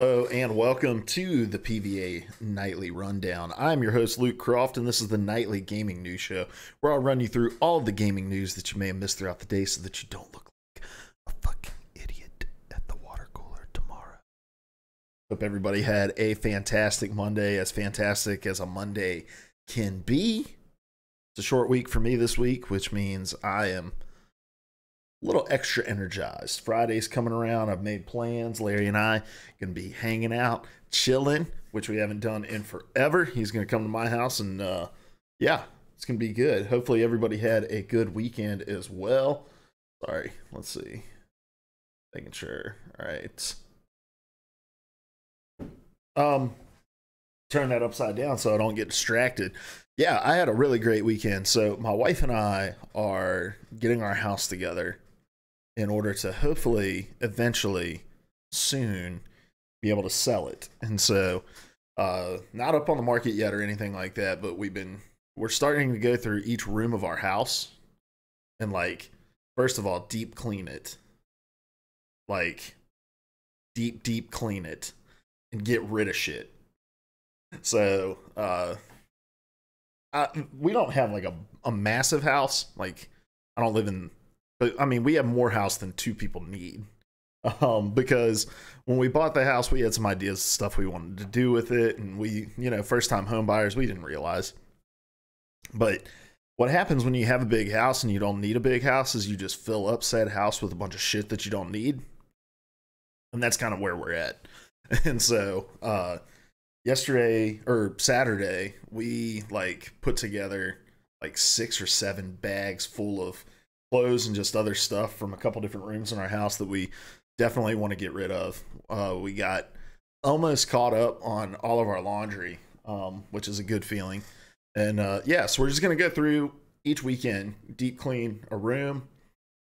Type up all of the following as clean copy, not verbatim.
Hello and welcome to the PvA Nightly Rundown. I'm your host Luke Croft, and this is the nightly gaming news show where I'll run you through all of the gaming news that you may have missed throughout the day so that you don't look like a fucking idiot at the water cooler tomorrow. Hope everybody had a fantastic Monday, as fantastic as a Monday can be. It's a short week for me this week, which means I am a little extra energized. Friday's coming around. I've made plans. Larry and I gonna be hanging out, chilling, which we haven't done in forever. He's gonna come to my house, and yeah, it's gonna be good. Hopefully everybody had a good weekend as well. Sorry, let's see. Making sure. All right. Turn that upside down so I don't get distracted. Yeah, I had a really great weekend. So my wife and I are getting our house together in order to hopefully eventually soon be able to sell it. And so not up on the market yet or anything like that, but we're starting to go through each room of our house and, like, first of all, deep clean it. Like, deep clean it and get rid of shit. So we don't have like a massive house. Like, I don't live in, but I mean, we have more house than two people need. Because when we bought the house, we had some ideas, stuff we wanted to do with it, and we, first time home buyers, we didn't realize. But what happens when you have a big house and you don't need a big house is you just fill up said house with a bunch of shit that you don't need. And that's kind of where we're at. And so yesterday or Saturday, we put together like 6 or 7 bags full of clothes and just other stuff from a couple different rooms in our house that we definitely want to get rid of. We got almost caught up on all of our laundry, which is a good feeling. And yeah, so we're just gonna go through each weekend, deep clean a room,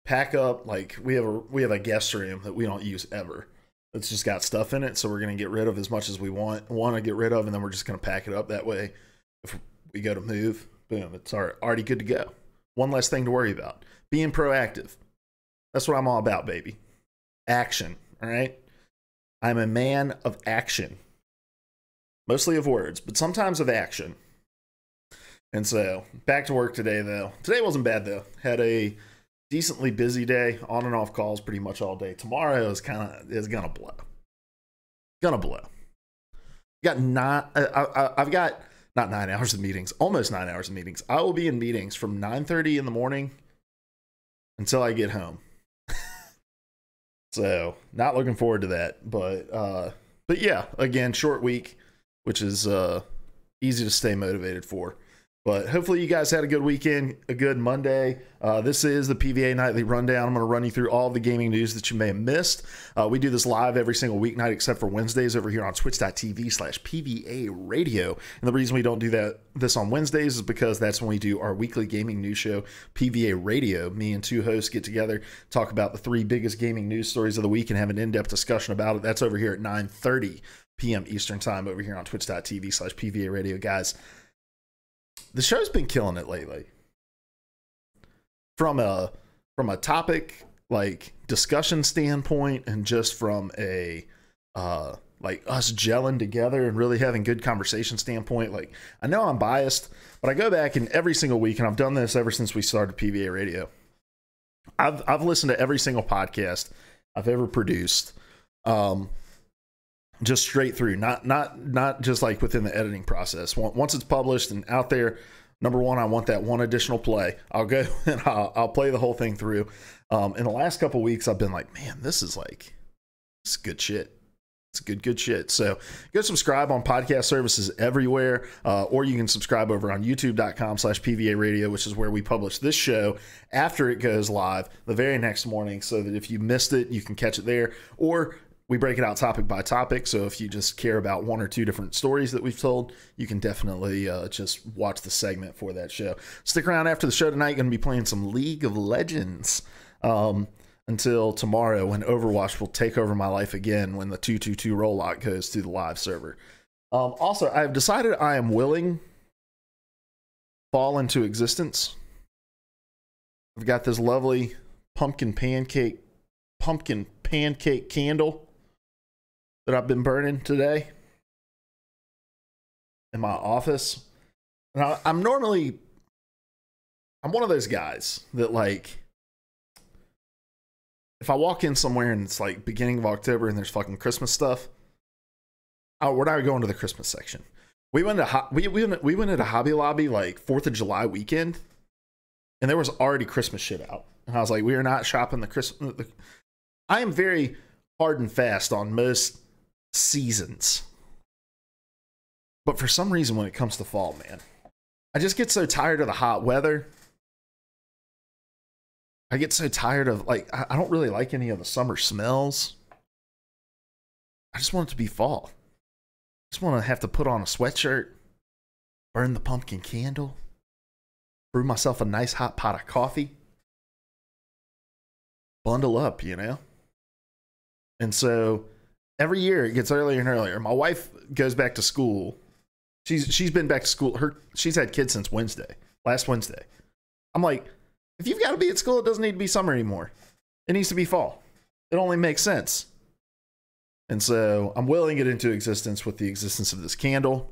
pack up. Like, we have a guest room that we don't use ever. It's just got stuff in it, so we're going to get rid of as much as we want to get rid of, and then we're just going to pack it up. That way, if we go to move, boom, it's already good to go. One less thing to worry about. Being proactive. That's what I'm all about, baby. Action, all right? I'm a man of action. Mostly of words, but sometimes of action. And so, back to work today, though. Today wasn't bad, though. Had a decently busy day, on and off calls pretty much all day. Tomorrow is gonna blow. I've got not 9 hours of meetings, almost 9 hours of meetings. I will be in meetings from 9:30 in the morning until I get home. So not looking forward to that, but yeah, again, short week, which is easy to stay motivated for. But hopefully you guys had a good weekend, a good Monday. This is the PvA Nightly Rundown. I'm going to run you through all the gaming news that you may have missed. We do this live every single weeknight except for Wednesdays over here on twitch.tv/PvA Radio. And the reason we don't do this on Wednesdays is because that's when we do our weekly gaming news show, PvA Radio. Me and 2 hosts get together, talk about the 3 biggest gaming news stories of the week, and have an in-depth discussion about it. That's over here at 9:30 p.m. Eastern Time over here on twitch.tv/PvA Radio. Guys, the show's been killing it lately. From a topic, like, discussion standpoint, and just from a like us gelling together and really having good conversation standpoint. Like, I know I'm biased, but I go back and every single week, and I've done this ever since we started PvA Radio. I've listened to every single podcast I've ever produced. Just straight through, not just like within the editing process. Once it's published and out there, number one, I want that one additional play. I'll go and I'll play the whole thing through. In the last couple weeks, I've been like, man, this is good shit. It's good shit. So go subscribe on podcast services everywhere, or you can subscribe over on youtube.com/PvA Radio, which is where we publish this show after it goes live the very next morning, so that if you missed it, you can catch it there. Or we break it out topic by topic, so if you just care about 1 or 2 different stories that we've told, you can definitely just watch the segment for that show. Stick around after the show tonight. Going to be playing some League of Legends until tomorrow, when Overwatch will take over my life again when the 222 roll lock goes to the live server. Also, I've decided I am willing fall into existence. I've got this lovely pumpkin pancake candle that I've been burning today in my office. And I'm one of those guys that, like, if I walk in somewhere and it's like beginning of October and there's fucking Christmas stuff, we're not going to the Christmas section. We went to we went into Hobby Lobby like 4th of July weekend, and there was already Christmas shit out. And I was like, we are not shopping the Christmas. I am very hard and fast on most seasons, but for some reason when it comes to fall, man, I just get so tired of the hot weather. I get so tired of, like, I don't really like any of the summer smells. I just want it to be fall. I just want to have to put on a sweatshirt, burn the pumpkin candle, brew myself a nice hot pot of coffee, bundle up, you know? And so every year it gets earlier and earlier. My wife goes back to school. She's been back to school. She's had kids since last Wednesday. I'm like, if you've got to be at school, it doesn't need to be summer anymore. It needs to be fall. It only makes sense. And so I'm willing it into existence with the existence of this candle.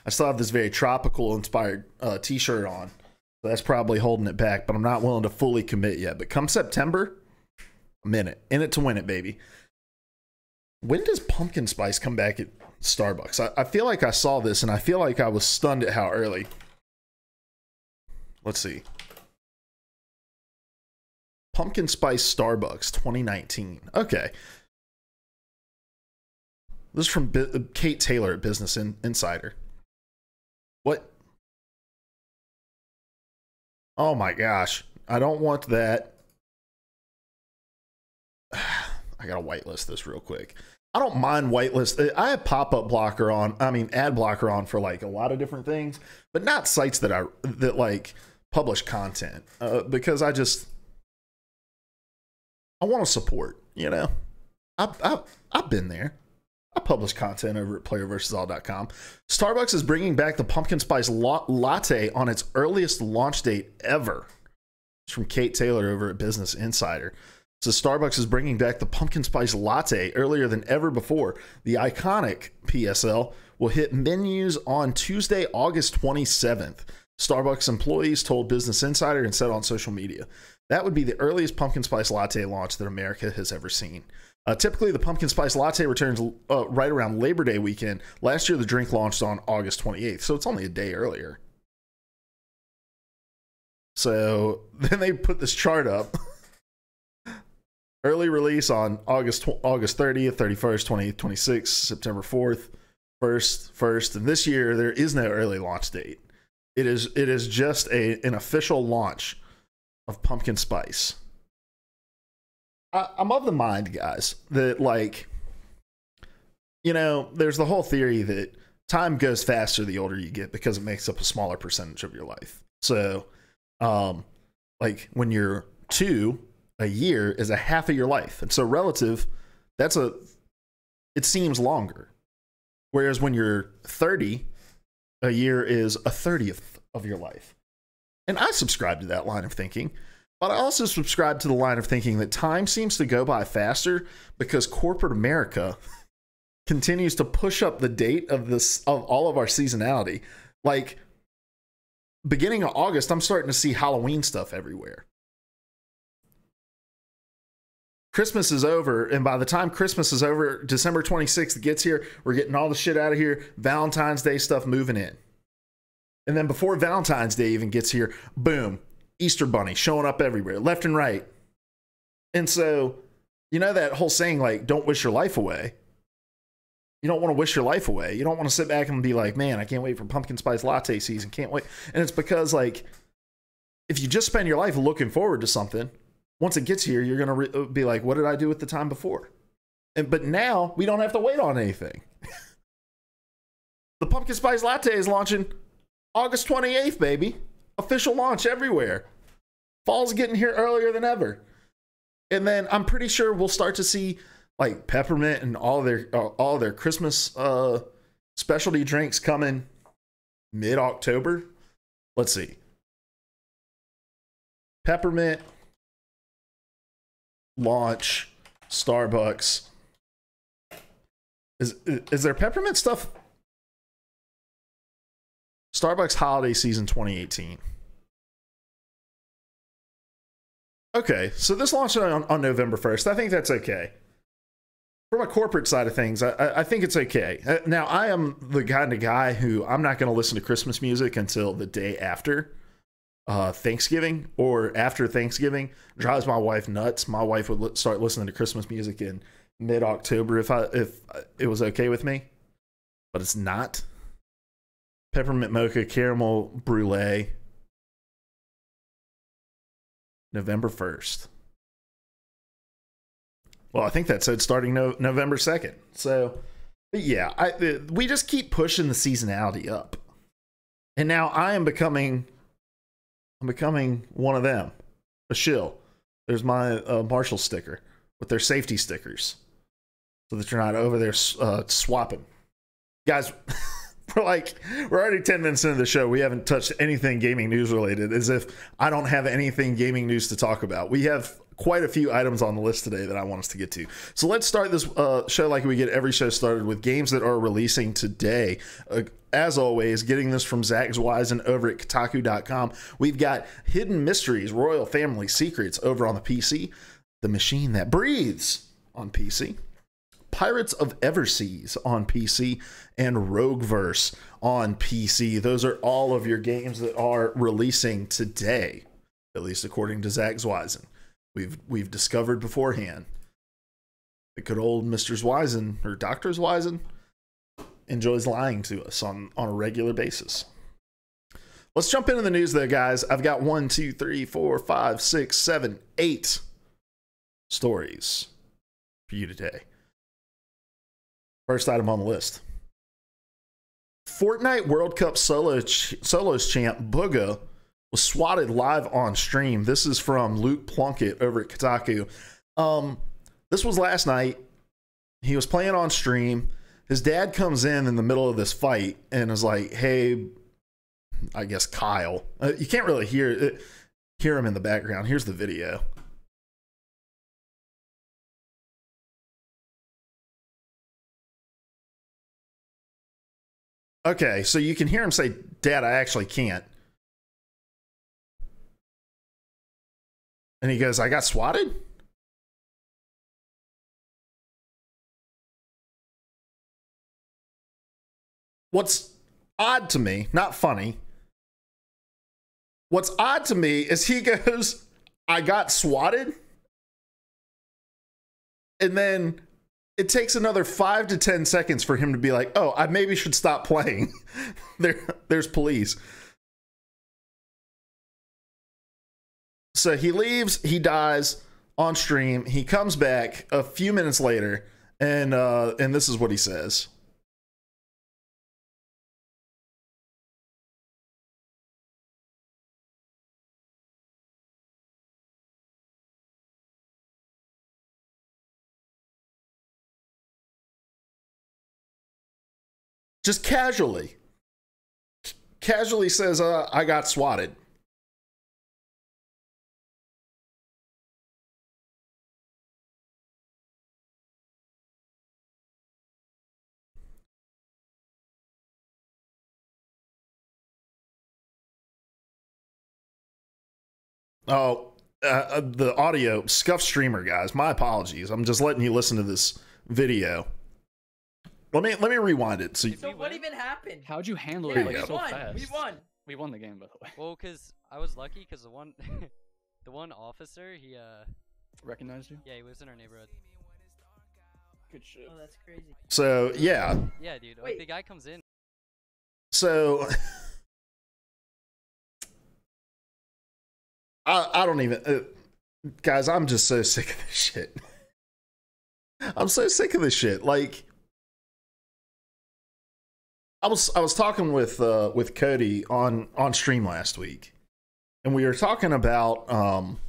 I still have this very tropical inspired t-shirt on. So that's probably holding it back, but I'm not willing to fully commit yet. But come September, I'm in it. In it to win it, baby. When does pumpkin spice come back at Starbucks? I feel like I saw this and I feel like I was stunned at how early. Let's see. Pumpkin Spice Starbucks 2019. Okay. This is from Kate Taylor at Business Insider. What? Oh my gosh. I don't want that. I gotta whitelist this real quick. I don't mind whitelist. I have pop-up blocker on. I mean, ad blocker on for like a lot of different things, but not sites that like publish content because I want to support, you know. I've been there. I publish content over at playerversusall.com. Starbucks is bringing back the pumpkin spice latte on its earliest launch date ever. It's from Kate Taylor over at Business Insider. So Starbucks is bringing back the pumpkin spice latte earlier than ever before. The iconic PSL will hit menus on Tuesday, August 27th. Starbucks employees told Business Insider and said on social media. That would be the earliest pumpkin spice latte launch that America has ever seen. Typically, the pumpkin spice latte returns right around Labor Day weekend. Last year, the drink launched on August 28th, so it's only a day earlier. So then they put this chart up. Early release on August 30th, 31st, 28th, 26th, September 4th, 1st, and this year there is no early launch date. It is just an official launch of pumpkin spice. I'm of the mind, guys, that, like, you know, there's the whole theory that time goes faster the older you get because it makes up a smaller percentage of your life. So, like, when you're 2, a year is a half of your life. And so relative, it seems longer. Whereas when you're 30, a year is a 30th of your life. And I subscribe to that line of thinking. But I also subscribe to the line of thinking that time seems to go by faster because corporate America continues to push up the date of all of our seasonality. Like, beginning of August, I'm starting to see Halloween stuff everywhere. Christmas is over, and by the time Christmas is over, December 26th gets here, we're getting all the shit out of here, Valentine's Day stuff moving in. And then before Valentine's Day even gets here, boom, Easter Bunny showing up everywhere, left and right. And so, you know that whole saying, like, don't wish your life away. You don't want to wish your life away. You don't want to sit back and be like, man, I can't wait for pumpkin spice latte season, can't wait. And it's because, like, if you just spend your life looking forward to something, once it gets here, you're going to be like, what did I do with the time before? But now we don't have to wait on anything. The pumpkin spice latte is launching August 28th, baby. Official launch everywhere. Fall's getting here earlier than ever. And then I'm pretty sure we'll start to see, like, peppermint and all their Christmas specialty drinks coming mid-October. Let's see. Peppermint launch Starbucks Is there peppermint stuff? Starbucks holiday season 2018. Okay, so this launched on November 1st. I think that's okay. From a corporate side of things, I think it's okay. Now, I am the kind of guy who I'm not going to listen to Christmas music until the day after Thanksgiving or after Thanksgiving. Drives my wife nuts. My wife would start listening to Christmas music in mid-October if it was okay with me, but it's not. Peppermint mocha, caramel brulee, November 1st. Well, I think that said starting November 2nd. So, yeah, we just keep pushing the seasonality up. And now I'm becoming one of them, a shill. There's my Marshall sticker with their safety stickers so that you're not over there swapping. Guys, we're already 10 minutes into the show. We haven't touched anything gaming news related, as if I don't have anything gaming news to talk about. We have quite a few items on the list today that I want us to get to. So let's start this show like we get every show started, with games that are releasing today. As always, getting this from Zach Zweisen over at Kotaku.com. We've got Hidden Mysteries, Royal Family Secrets over on the PC. The Machine That Breathes on PC. Pirates of Everseas on PC, and Rogueverse on PC. Those are all of your games that are releasing today, at least according to Zach Zweisen. We've discovered beforehand that good old Mr. Zweisen, or Dr. Zweisen, enjoys lying to us on a regular basis. Let's jump into the news though, guys. I've got 1, 2, 3, 4, 5, 6, 7, 8 stories for you today. First item on the list. Fortnite World Cup Solos champ Bugha was swatted live on stream. This is from Luke Plunkett over at Kotaku. This was last night. He was playing on stream. His dad comes in the middle of this fight and is like, hey, I guess Kyle. You can't really hear him in the background. Here's the video. Okay, so you can hear him say, Dad, I actually can't. And he goes, I got swatted? What's odd to me, not funny, what's odd to me is he goes, I got swatted? And then it takes another 5 to 10 seconds for him to be like, oh, I maybe should stop playing. There's police. So he leaves, he dies on stream. He comes back a few minutes later, and this is what he says. Just casually says, I got swatted. Oh, the audio scuff streamer, guys. My apologies. I'm just letting you listen to this video. Let me rewind it. So what even happened? How'd you handle it like so won. fast? We won. We won the game, by the way. Well, cause I was lucky, cause the one officer, he recognized you. yeah, he lives in our neighborhood. Good shit. Oh, that's crazy. So yeah. Yeah, dude. Like, Wait. the guy comes in. So I don't even guys, I'm just so sick of this shit. I'm so sick of this shit. Like, I was talking with Cody on stream last week, and we were talking about I'm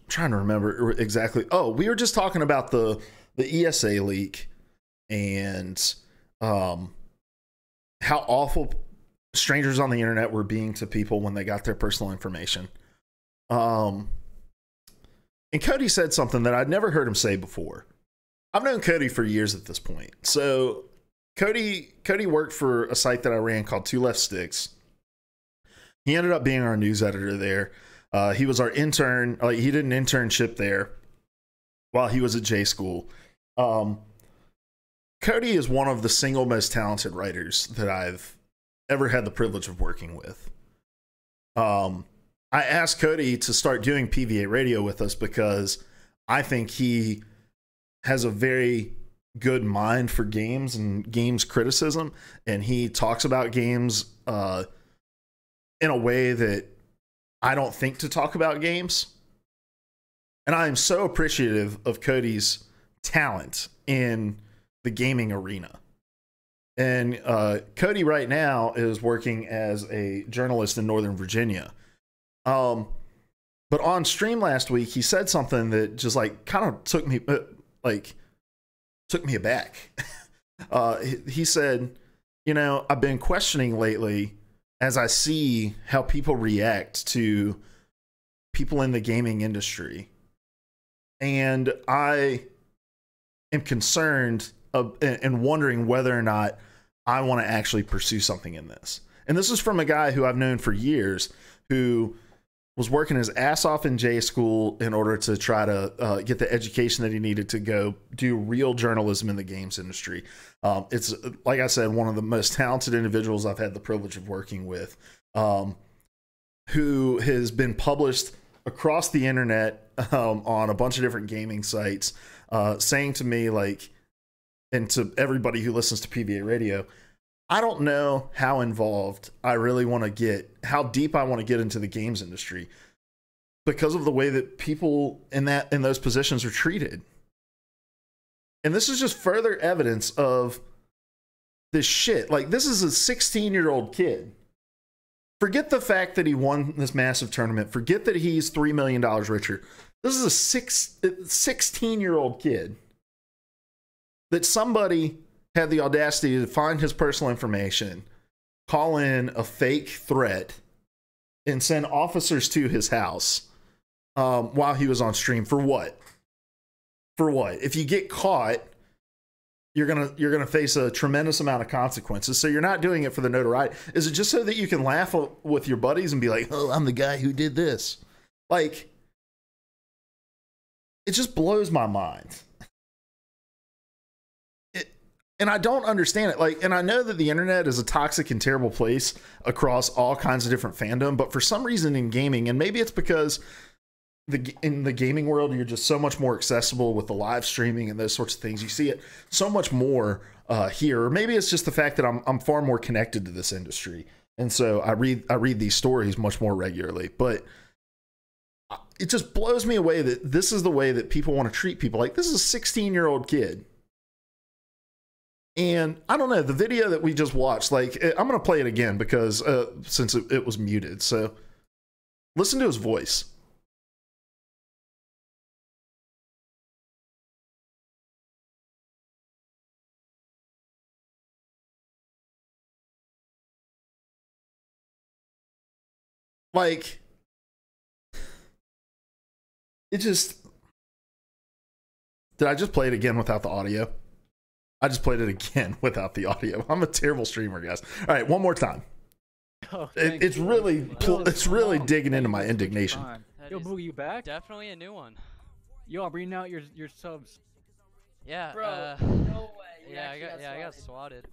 trying to remember exactly. Oh, we were just talking about the ESA leak and how awful strangers on the internet were being to people when they got their personal information. And Cody said something that I'd never heard him say before. I've known Cody for years at this point. So Cody worked for a site that I ran called Two Left Sticks. He ended up being our news editor there. He was our intern. He did an internship there while he was at J School. Cody is one of the single most talented writers that I've ever had the privilege of working with. I asked Cody to start doing PvA radio with us because I think he has a very good mind for games and games criticism, and he talks about games in a way that I don't think to talk about games. And I am so appreciative of Cody's talent in the gaming arena. And Cody right now is working as a journalist in Northern Virginia. But on stream last week, he said something that just like kind of took me aback. He said, you know, I've been questioning lately as I see how people react to people in the gaming industry. And I am concerned and wondering whether or not I want to actually pursue something in this. And this is from a guy who I've known for years, who was working his ass off in J School in order to try to get the education that he needed to go do real journalism in the games industry. It's, like I said, one of the most talented individuals I've had the privilege of working with, who has been published across the internet on a bunch of different gaming sites, saying to me, like, and to everybody who listens to PvA radio, I don't know how involved I really want to get, how deep I want to get into the games industry because of the way that people in those positions are treated. And this is just further evidence of this shit. Like, this is a 16-year-old kid. Forget the fact that he won this massive tournament. Forget that he's $3 million richer. This is a 16-year-old kid that somebody had the audacity to find his personal information, call in a fake threat, and send officers to his house while he was on stream. For what? For what? If you get caught, you're gonna face a tremendous amount of consequences. So you're not doing it for the notoriety. Is it just so that you can laugh with your buddies and be like, "Oh, I'm the guy who did this"? Like, it just blows my mind. And I don't understand it. Like, and I know that the internet is a toxic and terrible place across all kinds of different fandom, but for some reason in gaming, and maybe it's because in the gaming world, you're just so much more accessible with the live streaming and those sorts of things. You see it so much more here. Or maybe it's just the fact that I'm far more connected to this industry, and so I read these stories much more regularly. But it just blows me away that this is the way that people want to treat people. Like, this is a 16-year-old kid. And I don't know, the video that we just watched, like, I'm going to play it again because since it was muted. So listen to his voice. Like, it just... Did I just play it again without the audio? I just played it again without the audio. I'm a terrible streamer, guys. All right, one more time. Oh, It's really digging into my indignation. Yo, Bugha, you back? Definitely a new one. Yo, I'm reading out your subs. Yeah. Bro, no way. Yeah, I got swatted.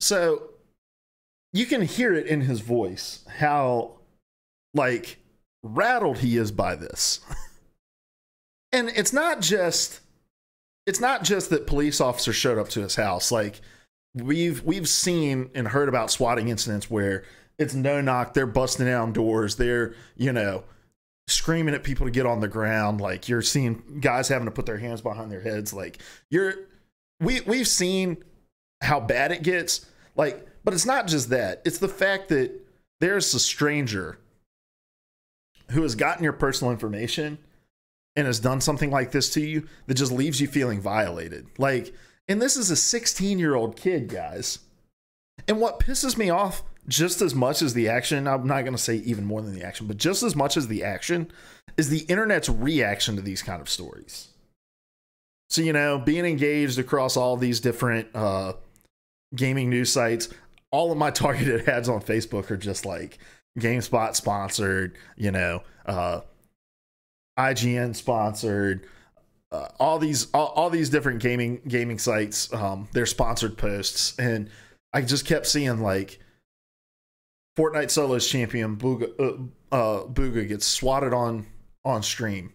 So you can hear it in his voice how, like, rattled he is by this. And it's not just that police officers showed up to his house. Like, we've seen and heard about swatting incidents where it's no knock, they're busting down doors, they're, you know, screaming at people to get on the ground. Like, you're seeing guys having to put their hands behind their heads. Like, we've seen how bad it gets. Like, but it's not just that. It's the fact that there's a stranger who has gotten your personal information and has done something like this to you that just leaves you feeling violated. Like, and this is a 16-year-old kid, guys. And what pisses me off just as much as the action, I'm not going to say even more than the action, but just as much as the action, is the internet's reaction to these kind of stories. So, you know, being engaged across all these different gaming news sites, all of my targeted ads on Facebook are just like GameSpot sponsored, you know, IGN sponsored, all these different gaming sites, their sponsored posts. And I just kept seeing like Fortnite Solos champion Bugha gets swatted on stream,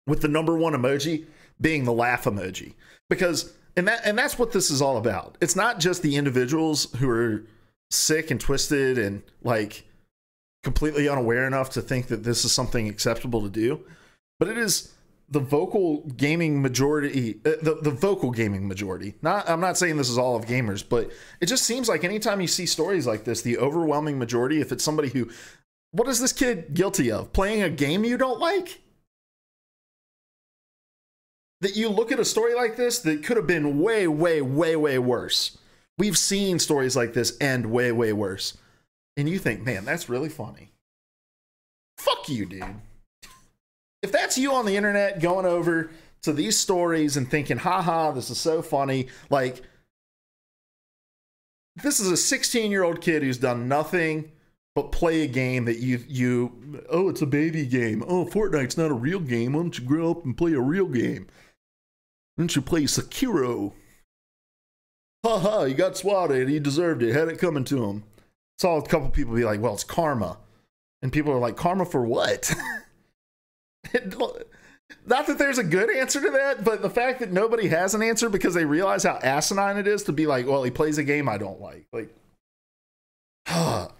with the number one emoji being the laugh emoji. Because and that's what this is all about. It's not just the individuals who are sick and twisted and like completely unaware enough to think that this is something acceptable to do, but it is the vocal gaming majority, the vocal gaming majority. I'm not saying this is all of gamers, but it just seems like anytime you see stories like this, the overwhelming majority, if it's somebody who, what is this kid guilty of? Playing a game you don't like? That you look at a story like this that could have been way, way, way, way worse. We've seen stories like this end way, way worse. And you think, man, that's really funny. Fuck you, dude. If that's you on the internet going over to these stories and thinking, haha, this is so funny, like, this is a 16-year-old kid who's done nothing but play a game that oh, it's a baby game. Oh, Fortnite's not a real game. Why don't you grow up and play a real game? Why don't you play Sekiro? Haha, he got swatted. He deserved it. Had it coming to him. Saw a couple people be like, well, it's karma. And people are like, karma for what? Not that there's a good answer to that, but the fact that nobody has an answer because they realize how asinine it is to be like, well, he plays a game I don't like. Like,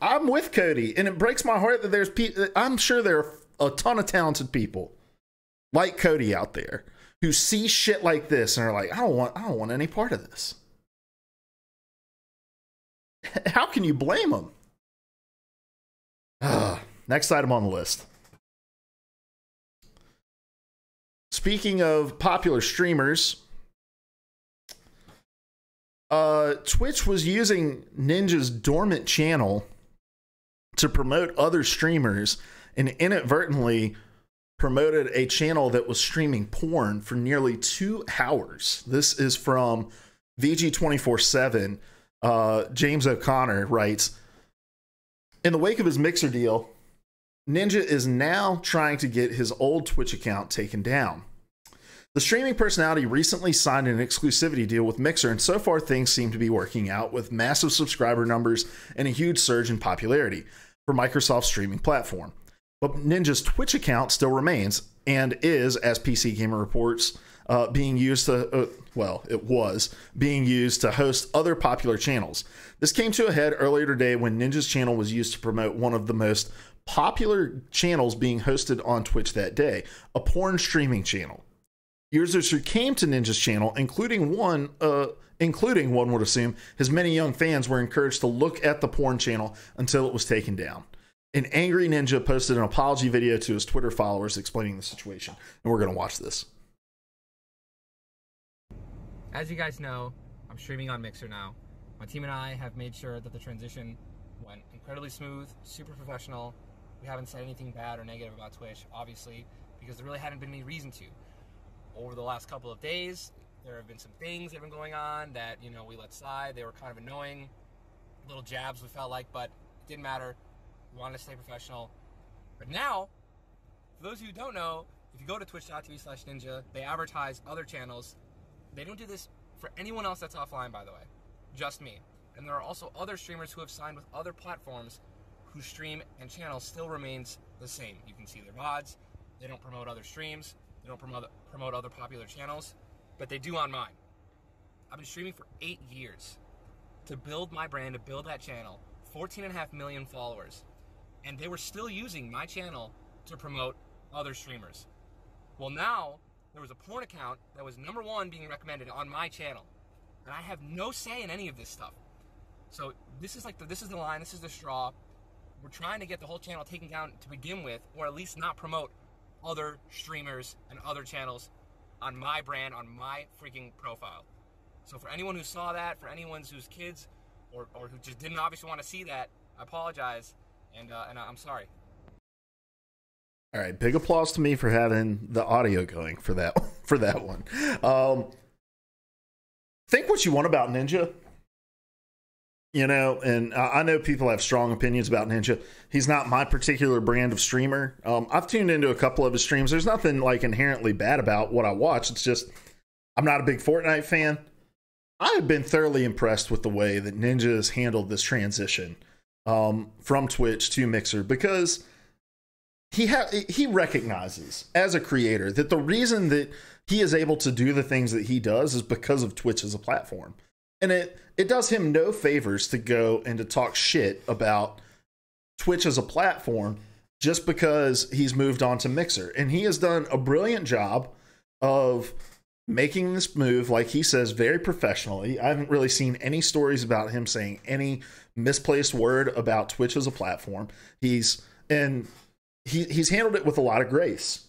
I'm with Cody, and it breaks my heart that there's people. I'm sure there are a ton of talented people like Cody out there who see shit like this and are like, I don't want any part of this. How can you blame them? Next item on the list. Speaking of popular streamers, Twitch was using Ninja's dormant channel to promote other streamers and inadvertently promoted a channel that was streaming porn for nearly 2 hours. This is from VG247. James O'Connor writes, in the wake of his Mixer deal, Ninja is now trying to get his old Twitch account taken down. The streaming personality recently signed an exclusivity deal with Mixer, and so far things seem to be working out with massive subscriber numbers and a huge surge in popularity for Microsoft's streaming platform. But Ninja's Twitch account still remains and is, as PC Gamer reports, being used to, it was being used to host other popular channels. This came to a head earlier today when Ninja's channel was used to promote one of the most popular channels being hosted on Twitch that day, a porn streaming channel. Users who came to Ninja's channel, including one would assume, his many young fans, were encouraged to look at the porn channel until it was taken down. An angry Ninja posted an apology video to his Twitter followers explaining the situation, and we're going to watch this. As you guys know, I'm streaming on Mixer now. My team and I have made sure that the transition went incredibly smooth, super professional. We haven't said anything bad or negative about Twitch, obviously, because there really hadn't been any reason to. Over the last couple of days, there have been some things that have been going on that, you know, we let slide. They were kind of annoying, little jabs we felt like, but it didn't matter. We wanted to stay professional. But now, for those of you who don't know, if you go to twitch.tv/ninja, they advertise other channels. They don't do this for anyone else that's offline, by the way. Just me. And there are also other streamers who have signed with other platforms whose stream and channel still remains the same. You can see their VODs. They don't promote other streams. They don't promote other popular channels, but they do on mine. I've been streaming for 8 years to build my brand, to build that channel, 14.5 million followers, and they were still using my channel to promote other streamers. Well, now there was a porn account that was #1 being recommended on my channel, and I have no say in any of this stuff. So this is like this is the line, this is the straw. We're trying to get the whole channel taken down to begin with, or at least not promote other streamers and other channels on my brand, on my freaking profile. So for anyone who saw that, for anyone whose kids or who just didn't obviously want to see that, I apologize, and I'm sorry. All right, big applause to me for having the audio going for that one. Think what you want about Ninja, you know, and I know people have strong opinions about Ninja. He's not my particular brand of streamer. I've tuned into a couple of his streams. There's nothing like inherently bad about what I watch. It's just I'm not a big Fortnite fan. I have been thoroughly impressed with the way that Ninja has handled this transition from Twitch to Mixer, because he recognizes as a creator that the reason that he is able to do the things that he does is because of Twitch as a platform. And it does him no favors to go and to talk shit about Twitch as a platform just because he's moved on to Mixer. And he has done a brilliant job of making this move, like he says, very professionally. I haven't really seen any stories about him saying any misplaced word about Twitch as a platform. He's handled it with a lot of grace.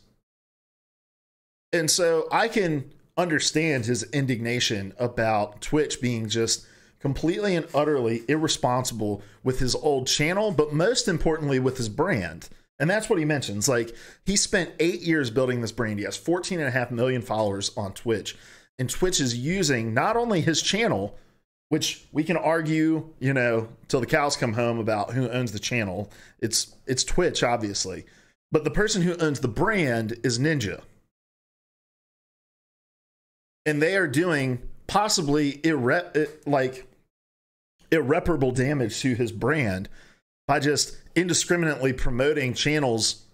And so I can understand his indignation about Twitch being just completely and utterly irresponsible with his old channel, but most importantly with his brand. And that's what he mentions. Like, he spent 8 years building this brand. He has 14.5 million followers on Twitch. And Twitch is using not only his channel, which we can argue, you know, till the cows come home about who owns the channel. It's Twitch, obviously. But the person who owns the brand is Ninja. And they are doing possibly irreparable damage to his brand by just indiscriminately promoting channels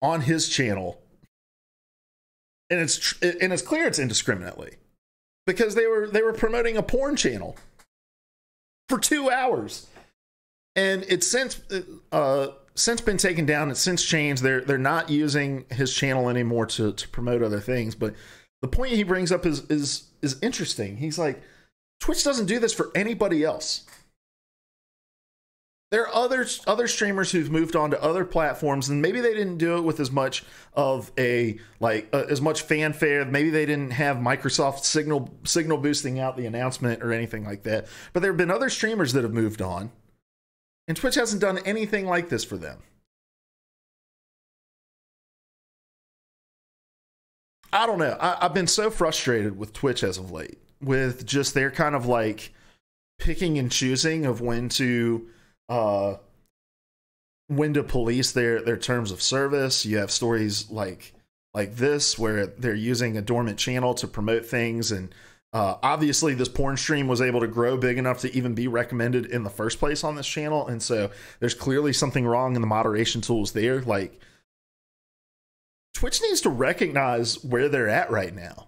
on his channel. And it's clear it's indiscriminately, because they were promoting a porn channel for 2 hours. And it's since been taken down. It's since changed. They're not using his channel anymore to promote other things. But the point he brings up is interesting. He's like, Twitch doesn't do this for anybody else. There are other streamers who've moved on to other platforms, and maybe they didn't do it with as much of as much fanfare. Maybe they didn't have Microsoft signal boosting out the announcement or anything like that. But there have been other streamers that have moved on, and Twitch hasn't done anything like this for them. I don't know. I've been so frustrated with Twitch as of late, with just their kind of like picking and choosing of when to police their terms of service. You have stories like this where they're using a dormant channel to promote things, and obviously this porn stream was able to grow big enough to even be recommended in the first place on this channel, and so there's clearly something wrong in the moderation tools there. Like, Twitch needs to recognize where they're at right now.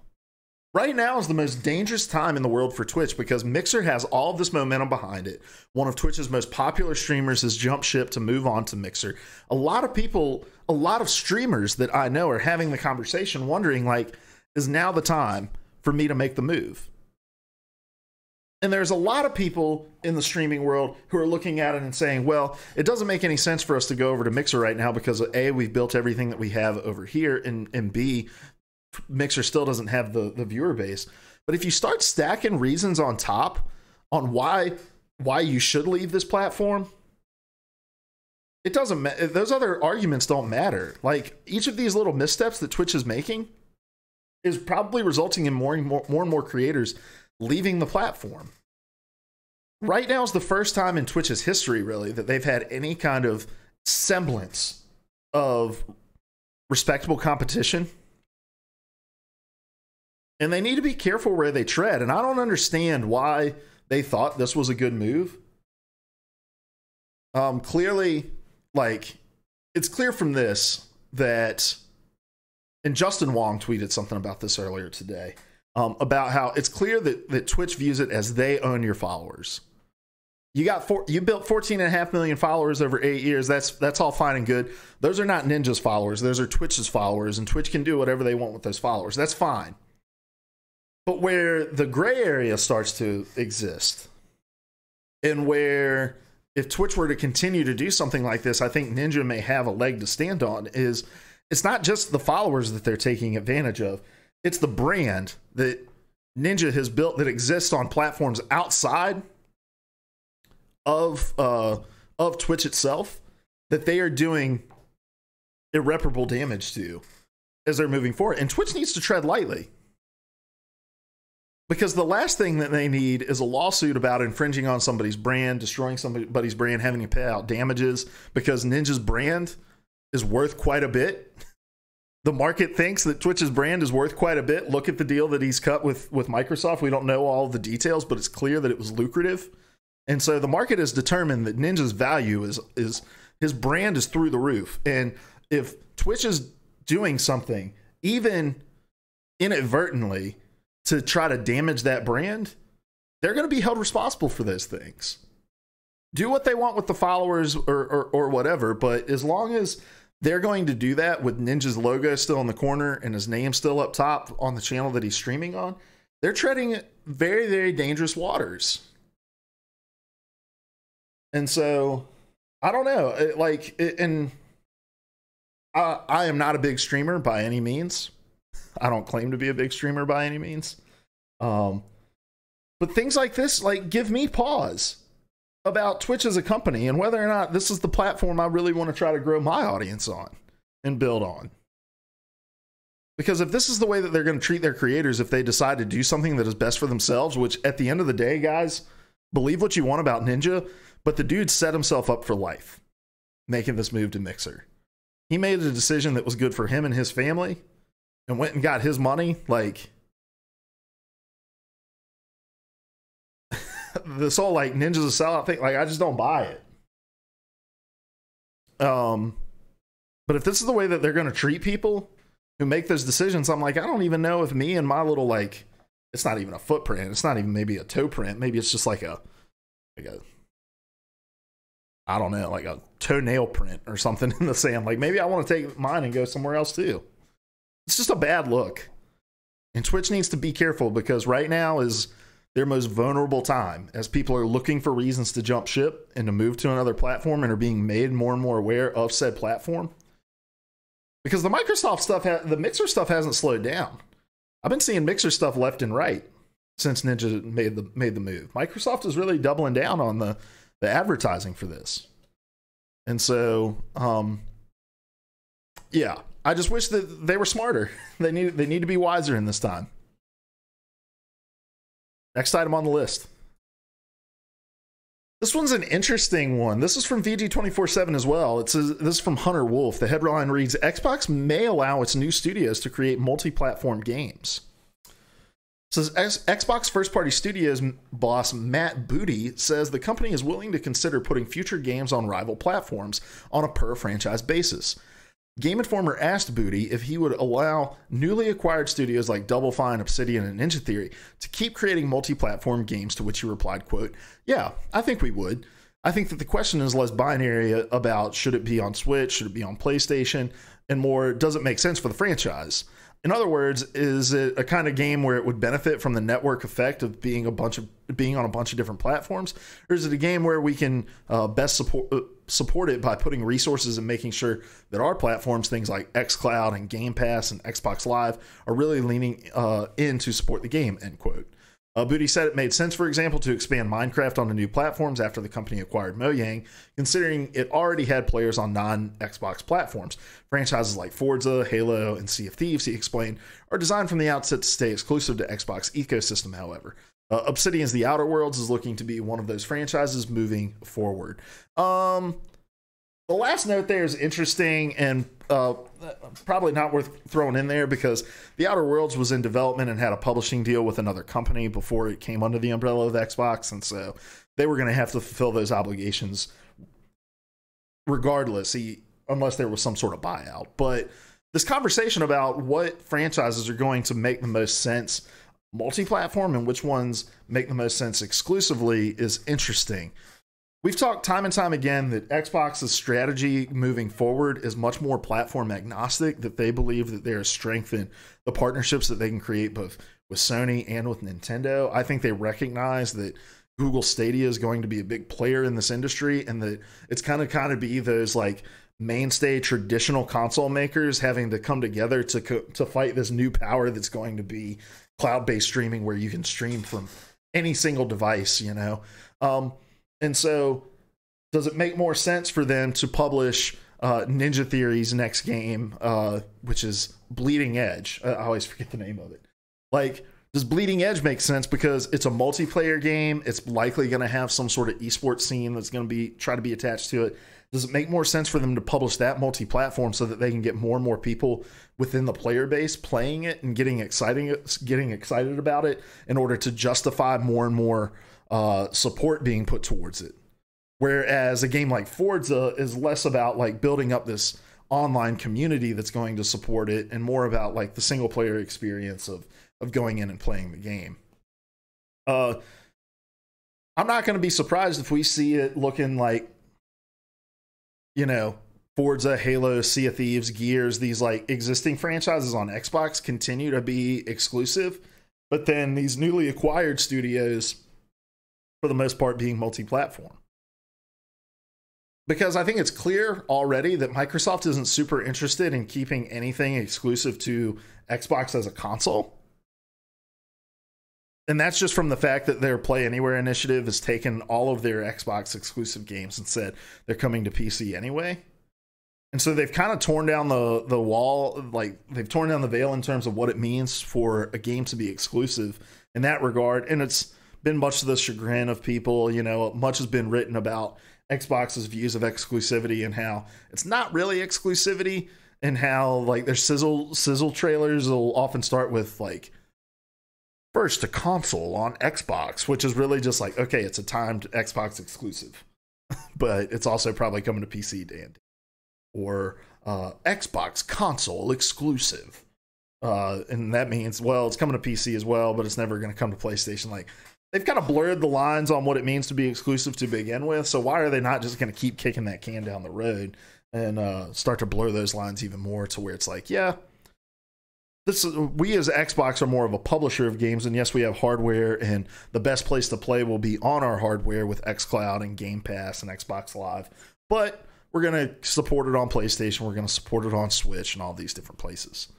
Right now is the most dangerous time in the world for Twitch, because Mixer has all of this momentum behind it. One of Twitch's most popular streamers has jumped ship to move on to Mixer. A lot of streamers that I know are having the conversation wondering, like, is now the time for me to make the move? And there's a lot of people in the streaming world who are looking at it and saying, well, it doesn't make any sense for us to go over to Mixer right now because A, we've built everything that we have over here, and B, Mixer still doesn't have the viewer base. But if you start stacking reasons on top on why you should leave this platform, it doesn't matter. Those other arguments don't matter. Like, each of these little missteps that Twitch is making is probably resulting in more and more creators leaving the platform. Right now is the first time in Twitch's history, really, that they've had any kind of semblance of respectable competition. And they need to be careful where they tread. And I don't understand why they thought this was a good move. Clearly, like, it's clear from this that, and Justin Wong tweeted something about this earlier today, about how it's clear that Twitch views it as they own your followers. You built 14.5 million followers over 8 years. That's all fine and good. Those are not Ninja's followers. Those are Twitch's followers, and Twitch can do whatever they want with those followers. That's fine. But where the gray area starts to exist, and where if Twitch were to continue to do something like this, I think Ninja may have a leg to stand on, is it's not just the followers that they're taking advantage of. It's the brand that Ninja has built that exists on platforms outside of Twitch itself, that they are doing irreparable damage to as they're moving forward. And Twitch needs to tread lightly. Because the last thing that they need is a lawsuit about infringing on somebody's brand, destroying somebody's brand, having to pay out damages because Ninja's brand is worth quite a bit. The market thinks that Twitch's brand is worth quite a bit. Look at the deal that he's cut with Microsoft. We don't know all the details, but it's clear that it was lucrative. And so the market has determined that Ninja's value is his brand is through the roof. And if Twitch is doing something, even inadvertently, to try to damage that brand, they're going to be held responsible for those things. Do what they want with the followers or whatever, but as long as they're going to do that with Ninja's logo still in the corner and his name still up top on the channel that he's streaming on, they're treading very, very dangerous waters. And so, I don't know. I am not a big streamer by any means. I don't claim to be a big streamer by any means. But things like this, like, give me pause about Twitch as a company and whether or not this is the platform I really want to try to grow my audience on and build on. Because if this is the way that they're going to treat their creators, if they decide to do something that is best for themselves, which at the end of the day, guys, believe what you want about Ninja, but the dude set himself up for life making this move to Mixer. He made a decision that was good for him and his family and went and got his money. Like, this whole like Ninja's a sellout thing, like, I just don't buy it. But if this is the way that they're going to treat people who make those decisions, I'm like, I don't even know if me and my little, like, it's not even a footprint, it's not even maybe a toe print, maybe it's just like a I don't know, like a toenail print or something in the sand. Like, maybe I want to take mine and go somewhere else too. It's just a bad look. And Twitch needs to be careful because right now is their most vulnerable time as people are looking for reasons to jump ship and to move to another platform and are being made more and more aware of said platform. Because the Microsoft stuff, the Mixer stuff hasn't slowed down. I've been seeing Mixer stuff left and right since Ninja made the move. Microsoft is really doubling down on the advertising for this. And so, yeah, I just wish that they were smarter. They need to be wiser in this time. Next item on the list. This one's an interesting one. This is from VG247 as well. This is from Hunter Wolf. The headline reads, Xbox may allow its new studios to create multi-platform games. Says Xbox first-party studios boss Matt Booty says the company is willing to consider putting future games on rival platforms on a per-franchise basis. Game Informer asked Booty if he would allow newly acquired studios like Double Fine, Obsidian, and Ninja Theory to keep creating multi-platform games, to which he replied, quote, yeah, I think we would. I think that the question is less binary about should it be on Switch, should it be on PlayStation, and more, does it make sense for the franchise? In other words, is it a kind of game where it would benefit from the network effect of being on a bunch of different platforms, or is it a game where we can best support it by putting resources and making sure that our platforms, things like xCloud and Game Pass and Xbox Live, are really leaning in to support the game? End quote. Booty said it made sense, for example, to expand Minecraft onto new platforms after the company acquired Mojang, considering it already had players on non-Xbox platforms. Franchises like Forza, Halo, and Sea of Thieves, he explained, are designed from the outset to stay exclusive to Xbox ecosystem, however. Obsidian's The Outer Worlds is looking to be one of those franchises moving forward. The last note there is interesting and probably not worth throwing in there because The Outer Worlds was in development and had a publishing deal with another company before it came under the umbrella of Xbox, and so they were going to have to fulfill those obligations regardless, unless there was some sort of buyout. But this conversation about what franchises are going to make the most sense multi-platform and which ones make the most sense exclusively is interesting. We've talked time and time again that Xbox's strategy moving forward is much more platform agnostic, that they believe that there is strength in the partnerships that they can create both with Sony and with Nintendo. I think they recognize that Google Stadia is going to be a big player in this industry and that it's kind of be those like mainstay traditional console makers having to come together to fight this new power that's going to be cloud-based streaming where you can stream from any single device, you know? And so does it make more sense for them to publish Ninja Theory's next game, which is Bleeding Edge. I always forget the name of it. Like, does Bleeding Edge make sense because it's a multiplayer game? It's likely going to have some sort of esports scene that's going to be try to be attached to it. Does it make more sense for them to publish that multi-platform so that they can get more and more people within the player base playing it and getting excited about it in order to justify more and more support being put towards it? Whereas a game like Forza is less about like building up this online community that's going to support it and more about like the single player experience of going in and playing the game. I'm not going to be surprised if we see it looking like, you know, Forza, Halo, Sea of Thieves, Gears, these like existing franchises on Xbox continue to be exclusive, but then these newly acquired studios, for the most part, being multi-platform. Because I think it's clear already that Microsoft isn't super interested in keeping anything exclusive to Xbox as a console. And that's just from the fact that their Play Anywhere initiative has taken all of their Xbox exclusive games and said they're coming to PC anyway. And so they've kind of torn down the wall, like they've torn down the veil in terms of what it means for a game to be exclusive in that regard. And it's been much to the chagrin of people. You know, much has been written about Xbox's views of exclusivity and how it's not really exclusivity, and how like their sizzle trailers will often start with like first to console on Xbox, which is really just like, okay, it's a timed Xbox exclusive, but it's also probably coming to PC, Dan. Or Xbox console exclusive. And that means, well, it's coming to PC as well, but it's never going to come to PlayStation. Like, they've kind of blurred the lines on what it means to be exclusive to begin with. So why are they not just going to keep kicking that can down the road and start to blur those lines even more to where it's like, yeah, we as Xbox are more of a publisher of games, and yes, we have hardware, and the best place to play will be on our hardware with xCloud and Game Pass and Xbox Live. But we're going to support it on PlayStation. We're going to support it on Switch and all these different places.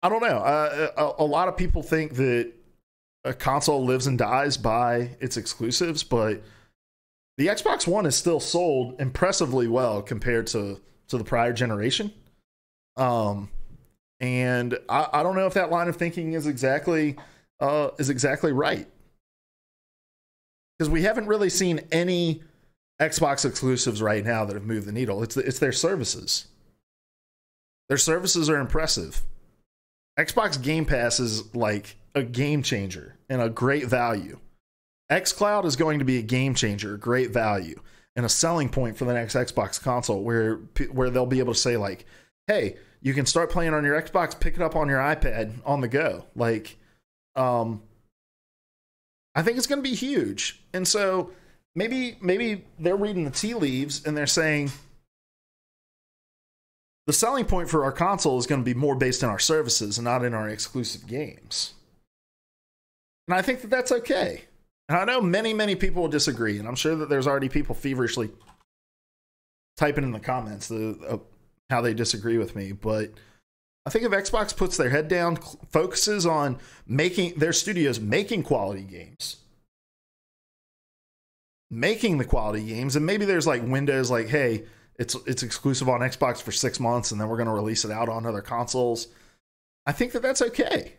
I don't know. A lot of people think that a console lives and dies by its exclusives, but the Xbox One is still sold impressively well compared to the prior generation. And I don't know if that line of thinking is exactly right. Because we haven't really seen any Xbox exclusives right now that have moved the needle. It's their services. Their services are impressive. Xbox Game Pass is like a game changer and a great value. xCloud is going to be a game changer, a great value, and a selling point for the next Xbox console where they'll be able to say like, hey, you can start playing on your Xbox, pick it up on your iPad on the go. Like, I think it's going to be huge. And so maybe they're reading the tea leaves and they're saying the selling point for our console is going to be more based on our services and not in our exclusive games. And I think that that's okay. And I know many people will disagree, and I'm sure that there's already people feverishly typing in the comments how they disagree with me, but I think if Xbox puts their head down, focuses on making their studios making quality games, making the quality games, and maybe there's like windows like, hey, it's exclusive on Xbox for 6 months, and then we're going to release it out on other consoles. I think that that's okay.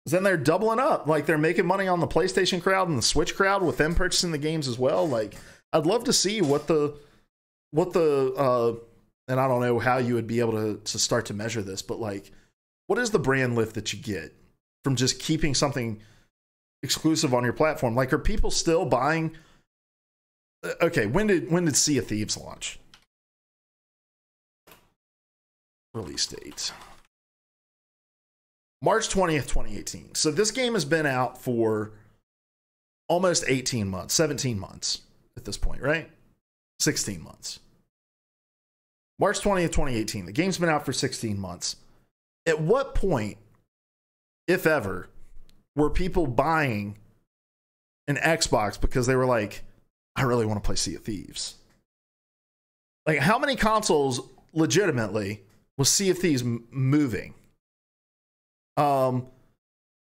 Then they're doubling up, like they're making money on the PlayStation crowd and the Switch crowd with them purchasing the games as well. Like, I'd love to see what the and I don't know how you would be able to start to measure this, but like, what is the brand lift that you get from just keeping something exclusive on your platform? Like, are people still buying? Okay, when did Sea of Thieves launch? Release date March 20th, 2018. So this game has been out for almost 18 months, 17 months at this point, right? 16 months. March 20th, 2018. The game's been out for 16 months. At what point, if ever, were people buying an Xbox because they were like, I really want to play Sea of Thieves? Like, how many consoles legitimately was Sea of Thieves moving?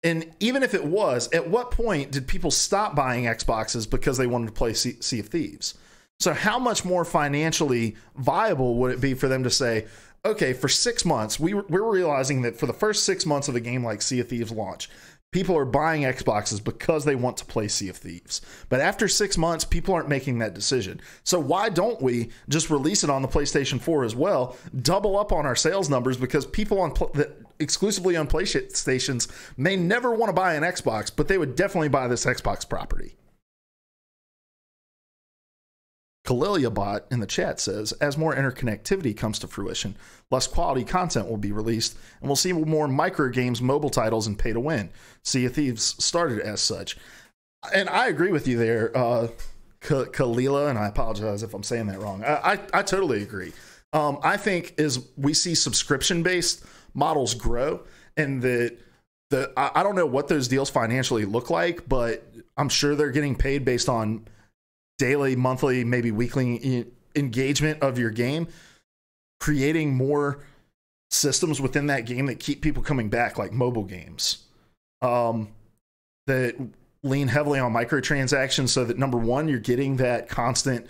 And even if it was, at what point did people stop buying Xboxes because they wanted to play Sea of Thieves? So how much more financially viable would it be for them to say, okay, for 6 months, we're realizing that for the first 6 months of a game like Sea of Thieves launch, people are buying Xboxes because they want to play Sea of Thieves. But after 6 months, people aren't making that decision. So why don't we just release it on the PlayStation 4 as well, double up on our sales numbers, because people exclusively on PlayStations may never want to buy an Xbox, but they would definitely buy this Xbox property. KaliliaBot in the chat says, as more interconnectivity comes to fruition, less quality content will be released, and we'll see more micro games, mobile titles, and pay to win. Sea of Thieves started as such. And I agree with you there, Kalila, and I apologize if I'm saying that wrong. I totally agree. I think as we see subscription-based models grow, and I don't know what those deals financially look like, but I'm sure they're getting paid based on daily, monthly, maybe weekly engagement of your game, creating more systems within that game that keep people coming back, like mobile games that lean heavily on microtransactions, so that number one, you're getting that constant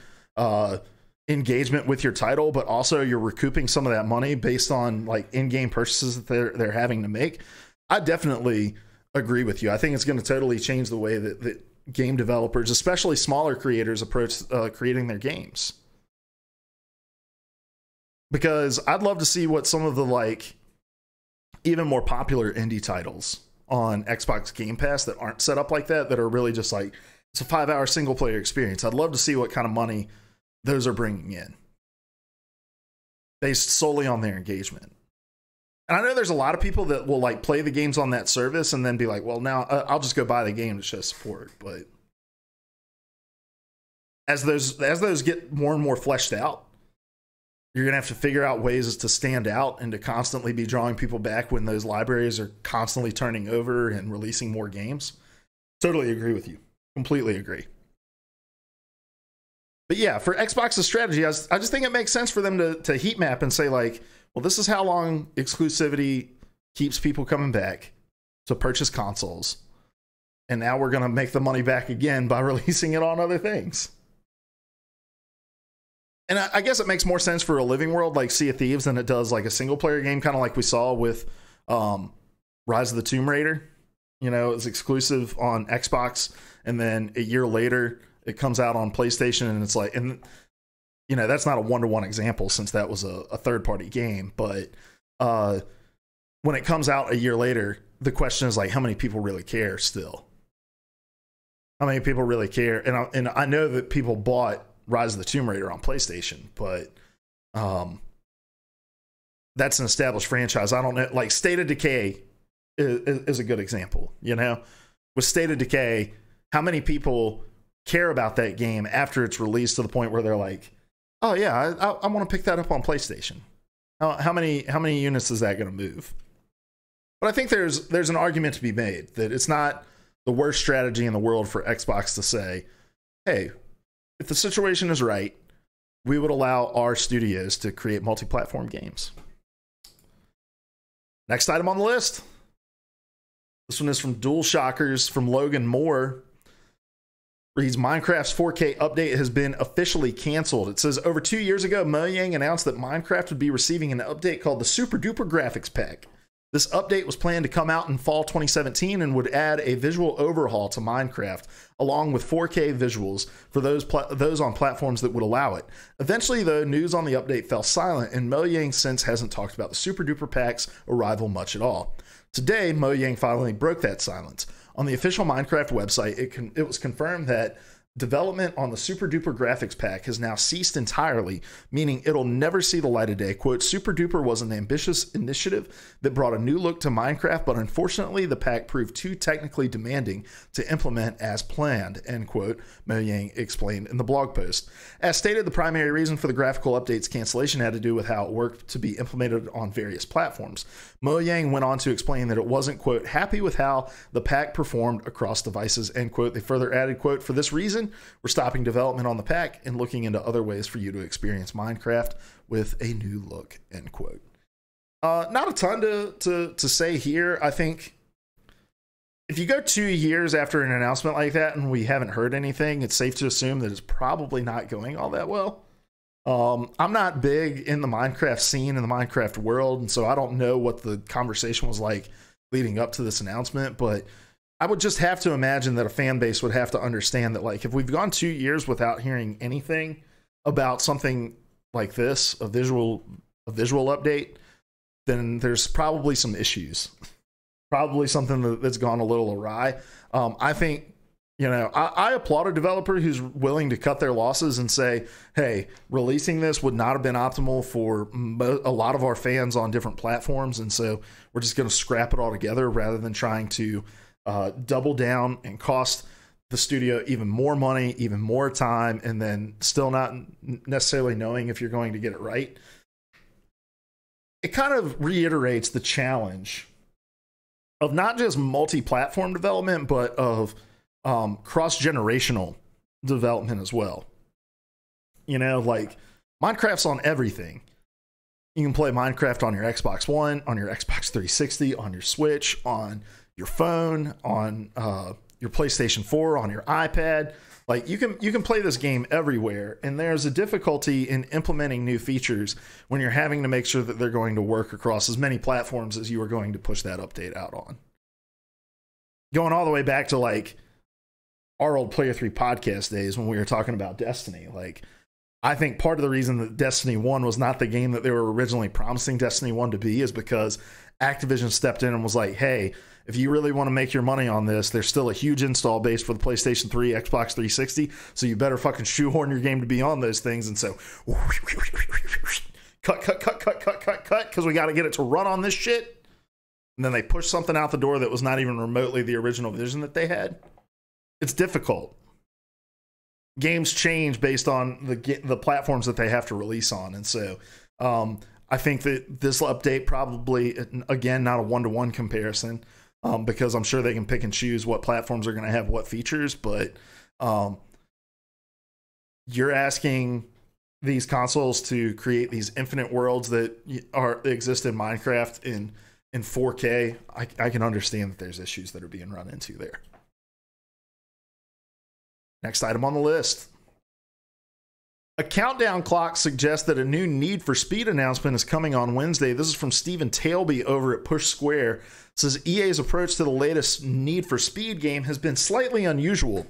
engagement with your title, but also you're recouping some of that money based on like in-game purchases that they're having to make. I definitely agree with you. I think it's going to totally change the way that game developers, especially smaller creators, approach creating their games. Because I'd love to see what some of the like even more popular indie titles on Xbox Game Pass that aren't set up like that are really just like, it's a 5-hour single player experience. I'd love to see what kind of money those are bringing in based solely on their engagement. And I know there's a lot of people that will like play the games on that service and then be like, well, now I'll just go buy the game to show support. But as those get more and more fleshed out, you're going to have to figure out ways to stand out and to constantly be drawing people back when those libraries are constantly turning over and releasing more games. Totally agree with you. Completely agree. But yeah, for Xbox's strategy, I just think it makes sense for them to heat map and say like, well, this is how long exclusivity keeps people coming back to purchase consoles. And now we're going to make the money back again by releasing it on other things. And I guess it makes more sense for a living world like Sea of Thieves than it does like a single player game, kind of like we saw with Rise of the Tomb Raider. You know, it's exclusive on Xbox, and then a year later it comes out on PlayStation, and it's like, and you know, that's not a one-to-one example since that was a third-party game, but when it comes out a year later, the question is like, how many people really care still? How many people really care? And I know that people bought Rise of the Tomb Raider on PlayStation, but that's an established franchise. I don't know, like State of Decay is a good example, you know? With State of Decay, how many people care about that game after it's released to the point where they're like, oh yeah, I want to pick that up on PlayStation. How many units is that going to move? But I think there's an argument to be made that it's not the worst strategy in the world for Xbox to say, hey, if the situation is right, we would allow our studios to create multi-platform games. Next item on the list. This one is from Dual Shockers from Logan Moore. Reads, Minecraft's 4K update has been officially canceled. It says, over 2 years ago, Mojang announced that Minecraft would be receiving an update called the Super Duper Graphics Pack. This update was planned to come out in fall 2017 and would add a visual overhaul to Minecraft, along with 4K visuals for those on platforms that would allow it. Eventually, though, news on the update fell silent, and Mojang since hasn't talked about the Super Duper Pack's arrival much at all. Today, Mojang finally broke that silence. On the official Minecraft website, it was confirmed that development on the Super Duper Graphics Pack has now ceased entirely, meaning it'll never see the light of day. Quote, Super Duper was an ambitious initiative that brought a new look to Minecraft, but unfortunately the pack proved too technically demanding to implement as planned, end quote, Mojang explained in the blog post. As stated, the primary reason for the graphical update's cancellation had to do with how it worked to be implemented on various platforms. Mojang went on to explain that it wasn't, quote, happy with how the pack performed across devices, end quote. They further added, quote, for this reason, we're stopping development on the pack and looking into other ways for you to experience Minecraft with a new look, end quote. Not a ton to say here. I think if you go 2 years after an announcement like that and we haven't heard anything, it's safe to assume that it's probably not going all that well. I'm not big in the Minecraft scene, in the Minecraft world, and so I don't know what the conversation was like leading up to this announcement, but I would just have to imagine that a fan base would have to understand that, like, if we've gone 2 years without hearing anything about something like this, a visual update, then there's probably some issues. Probably something that's gone a little awry. I think, I applaud a developer who's willing to cut their losses and say, hey, releasing this would not have been optimal for a lot of our fans on different platforms, and so we're just going to scrap it all together rather than trying to double down and cost the studio even more money, even more time, and then still not necessarily knowing if you're going to get it right. It kind of reiterates the challenge of not just multi-platform development, but of cross-generational development as well. Like, Minecraft's on everything. You can play Minecraft on your Xbox One, on your Xbox 360, on your Switch, on your phone, on your PlayStation 4, on your iPad. Like, you can play this game everywhere, and there's a difficulty in implementing new features when you're having to make sure that they're going to work across as many platforms as you are going to push that update out on. Going all the way back to, like, our old Player 3 podcast days when we were talking about Destiny. Like, I think part of the reason that Destiny 1 was not the game that they were originally promising Destiny 1 to be is because Activision stepped in and was like, hey, if you really want to make your money on this, there's still a huge install base for the PlayStation 3, Xbox 360, so you better fucking shoehorn your game to be on those things. And so, cut, because we got to get it to run on this shit. And then they pushed something out the door that was not even remotely the original vision that they had. It's difficult. Games change based on the platforms that they have to release on. And so I think that this update probably, again, not a one-to-one comparison, because I'm sure they can pick and choose what platforms are going to have what features, but you're asking these consoles to create these infinite worlds that exist in Minecraft in 4K. I can understand that there's issues that are being run into there. Next item on the list. A countdown clock suggests that a new Need for Speed announcement is coming on Wednesday. This is from Stephen Tailby over at Push Square. It says EA's approach to the latest Need for Speed game has been slightly unusual.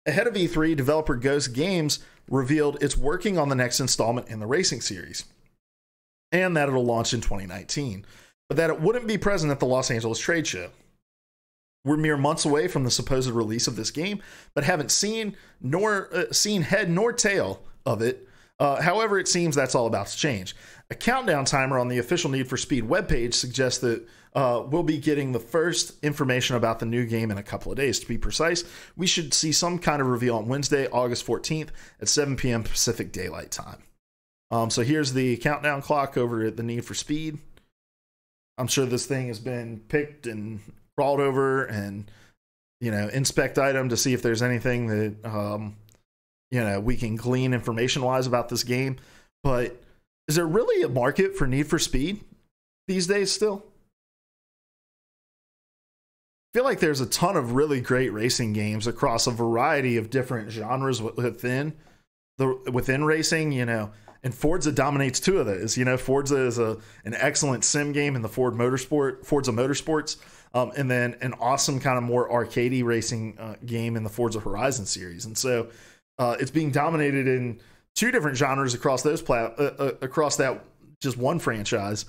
Ahead of E3, developer Ghost Games revealed it's working on the next installment in the racing series, and that it'll launch in 2019, but that it wouldn't be present at the Los Angeles trade show. We're mere months away from the supposed release of this game, but haven't seen head nor tail of it. However, it seems that's all about to change. A countdown timer on the official Need for Speed webpage suggests that we'll be getting the first information about the new game in a couple of days. To be precise, we should see some kind of reveal on Wednesday, August 14th at 7 p.m. Pacific Daylight Time. So here's the countdown clock over at the Need for Speed. I'm sure this thing has been picked and crawled over and, inspect item to see if there's anything that, we can glean information-wise about this game. But is there really a market for Need for Speed these days still? I feel like there's a ton of really great racing games across a variety of different genres within racing, and Forza dominates two of those. Forza is an excellent sim game in the Forza Motorsports, and then an awesome kind of more arcadey racing game in the Forza Horizon series. And so it's being dominated in two different genres across those across that just one franchise.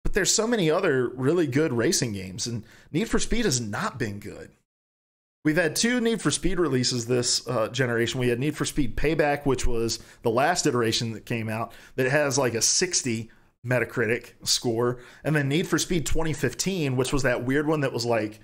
But there's so many other really good racing games, and Need for Speed has not been good. We've had two Need for Speed releases this generation. We had Need for Speed Payback, which was the last iteration that came out, that has like a 60 Metacritic score. And then Need for Speed 2015, which was that weird one that was like,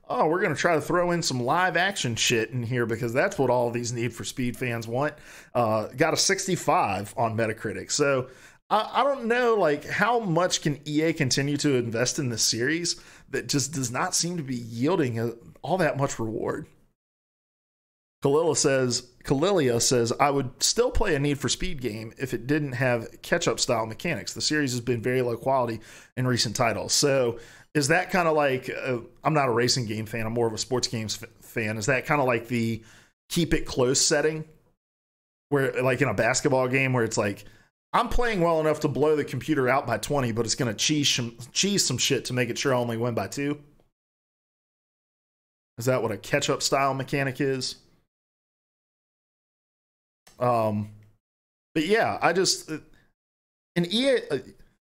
oh, we're going to try to throw in some live action shit in here because that's what all these Need for Speed fans want. Got a 65 on Metacritic. So I don't know, like, how much can EA continue to invest in this series that just does not seem to be yielding all that much reward. Kalilia says, I would still play a Need for Speed game if it didn't have catch-up style mechanics. The series has been very low quality in recent titles. So is that kind of like, I'm not a racing game fan, I'm more of a sports games fan. Is that kind of like the keep it close setting? Where, like in a basketball game where it's like, I'm playing well enough to blow the computer out by 20, but it's going to cheese some shit to make it sure I only win by 2? Is that what a catch-up style mechanic is? But yeah, I just... In EA...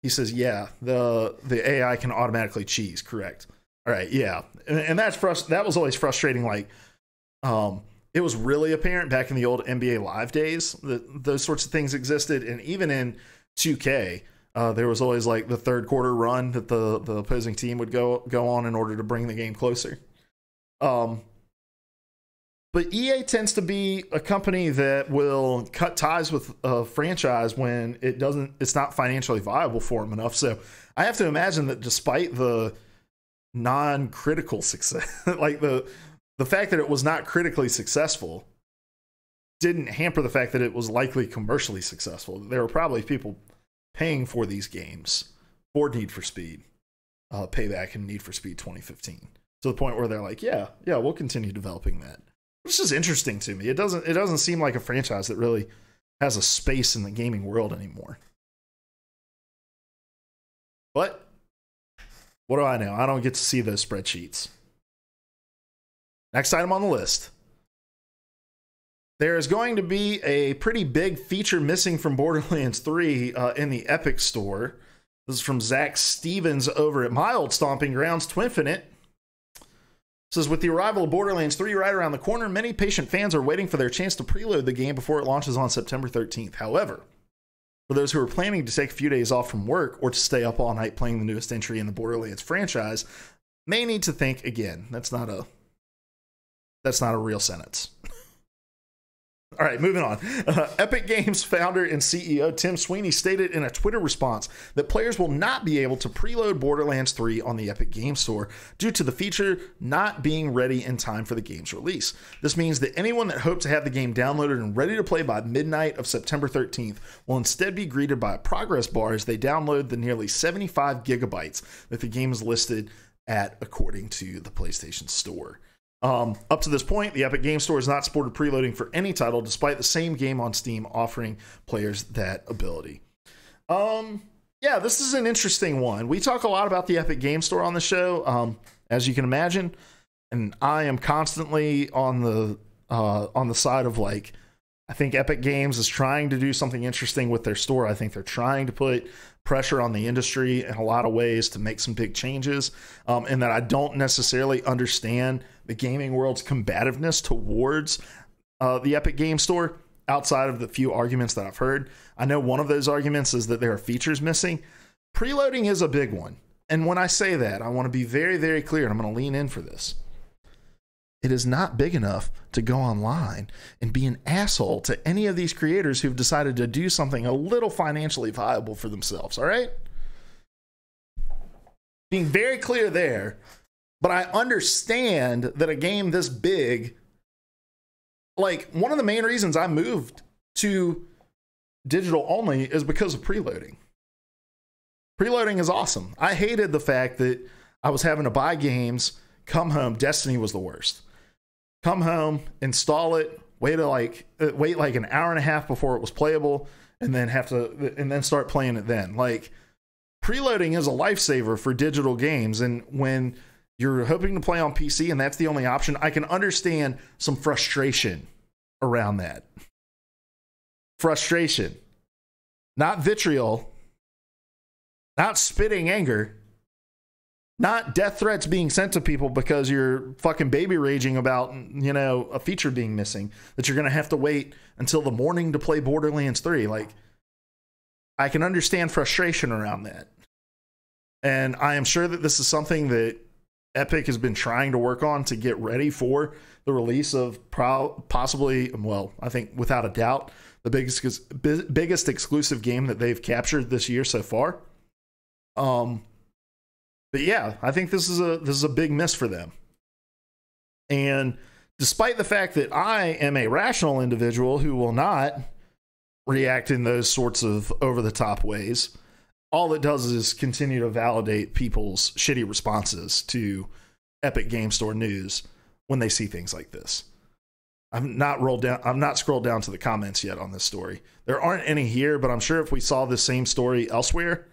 he says, yeah, the AI can automatically cheese, correct. All right, yeah. And that's that was always frustrating, like... it was really apparent back in the old NBA Live days that those sorts of things existed. And even in 2K, there was always like the third quarter run that the opposing team would go on in order to bring the game closer. But EA tends to be a company that will cut ties with a franchise when it's not financially viable for them enough. So I have to imagine that despite the non-critical success, like the fact that it was not critically successful didn't hamper the fact that it was likely commercially successful. There were probably people paying for these games for Need for Speed, Payback and Need for Speed 2015, to the point where they're like, yeah, we'll continue developing that. This is interesting to me. It doesn't seem like a franchise that really has a space in the gaming world anymore. But what do I know? I don't get to see those spreadsheets. Next item on the list. There is going to be a pretty big feature missing from Borderlands 3 in the Epic Store. This is from Zach Stevens over at my old stomping grounds, Twinfinite. It says, with the arrival of Borderlands 3 right around the corner, many patient fans are waiting for their chance to preload the game before it launches on September 13th. However, for those who are planning to take a few days off from work or to stay up all night playing the newest entry in the Borderlands franchise, may need to think again. That's not a real sentence. All right, moving on. Epic Games founder and CEO Tim Sweeney stated in a Twitter response that players will not be able to preload Borderlands 3 on the Epic Games Store due to the feature not being ready in time for the game's release. This means that anyone that hoped to have the game downloaded and ready to play by midnight of September 13th will instead be greeted by a progress bar as they download the nearly 75 gigabytes that the game is listed at, according to the PlayStation Store. Up to this point, the Epic Games Store has not supported preloading for any title, despite the same game on Steam offering players that ability. Yeah, this is an interesting one. We talk a lot about the Epic Games Store on the show, as you can imagine, and I am constantly on the side of, like, I think Epic Games is trying to do something interesting with their store. I think they're trying to put pressure on the industry in a lot of ways to make some big changes, and that I don't necessarily understand the gaming world's combativeness towards the Epic Games Store outside of the few arguments that I've heard. I know one of those arguments is that there are features missing. Preloading is a big one. And when I say that, I want to be very, very clear, and I'm going to lean in for this. It is not big enough to go online and be an asshole to any of these creators who've decided to do something a little financially viable for themselves, all right? Being very clear there, but I understand that a game this big, like, one of the main reasons I moved to digital only is because of preloading. Preloading is awesome. I hated the fact that I was having to buy games, come home. Destiny was the worst. Come home, install it, wait like an hour and a half before it was playable, and then start playing it then. Like, preloading is a lifesaver for digital games, and when you're hoping to play on PC and that's the only option, I can understand some frustration around that. Frustration. Not vitriol. Not spitting anger. Not death threats being sent to people because you're fucking baby raging about, you know, a feature being missing, that you're going to have to wait until the morning to play Borderlands 3. Like, I can understand frustration around that. And I am sure that this is something that Epic has been trying to work on to get ready for the release of possibly, well, I think without a doubt, the biggest exclusive game that they've captured this year so far. But yeah, I think this is a big miss for them. And despite the fact that I am a rational individual who will not react in those sorts of over-the-top ways, all it does is continue to validate people's shitty responses to Epic Game Store news when they see things like this. I've not scrolled down to the comments yet on this story. There aren't any here, but I'm sure if we saw the same story elsewhere,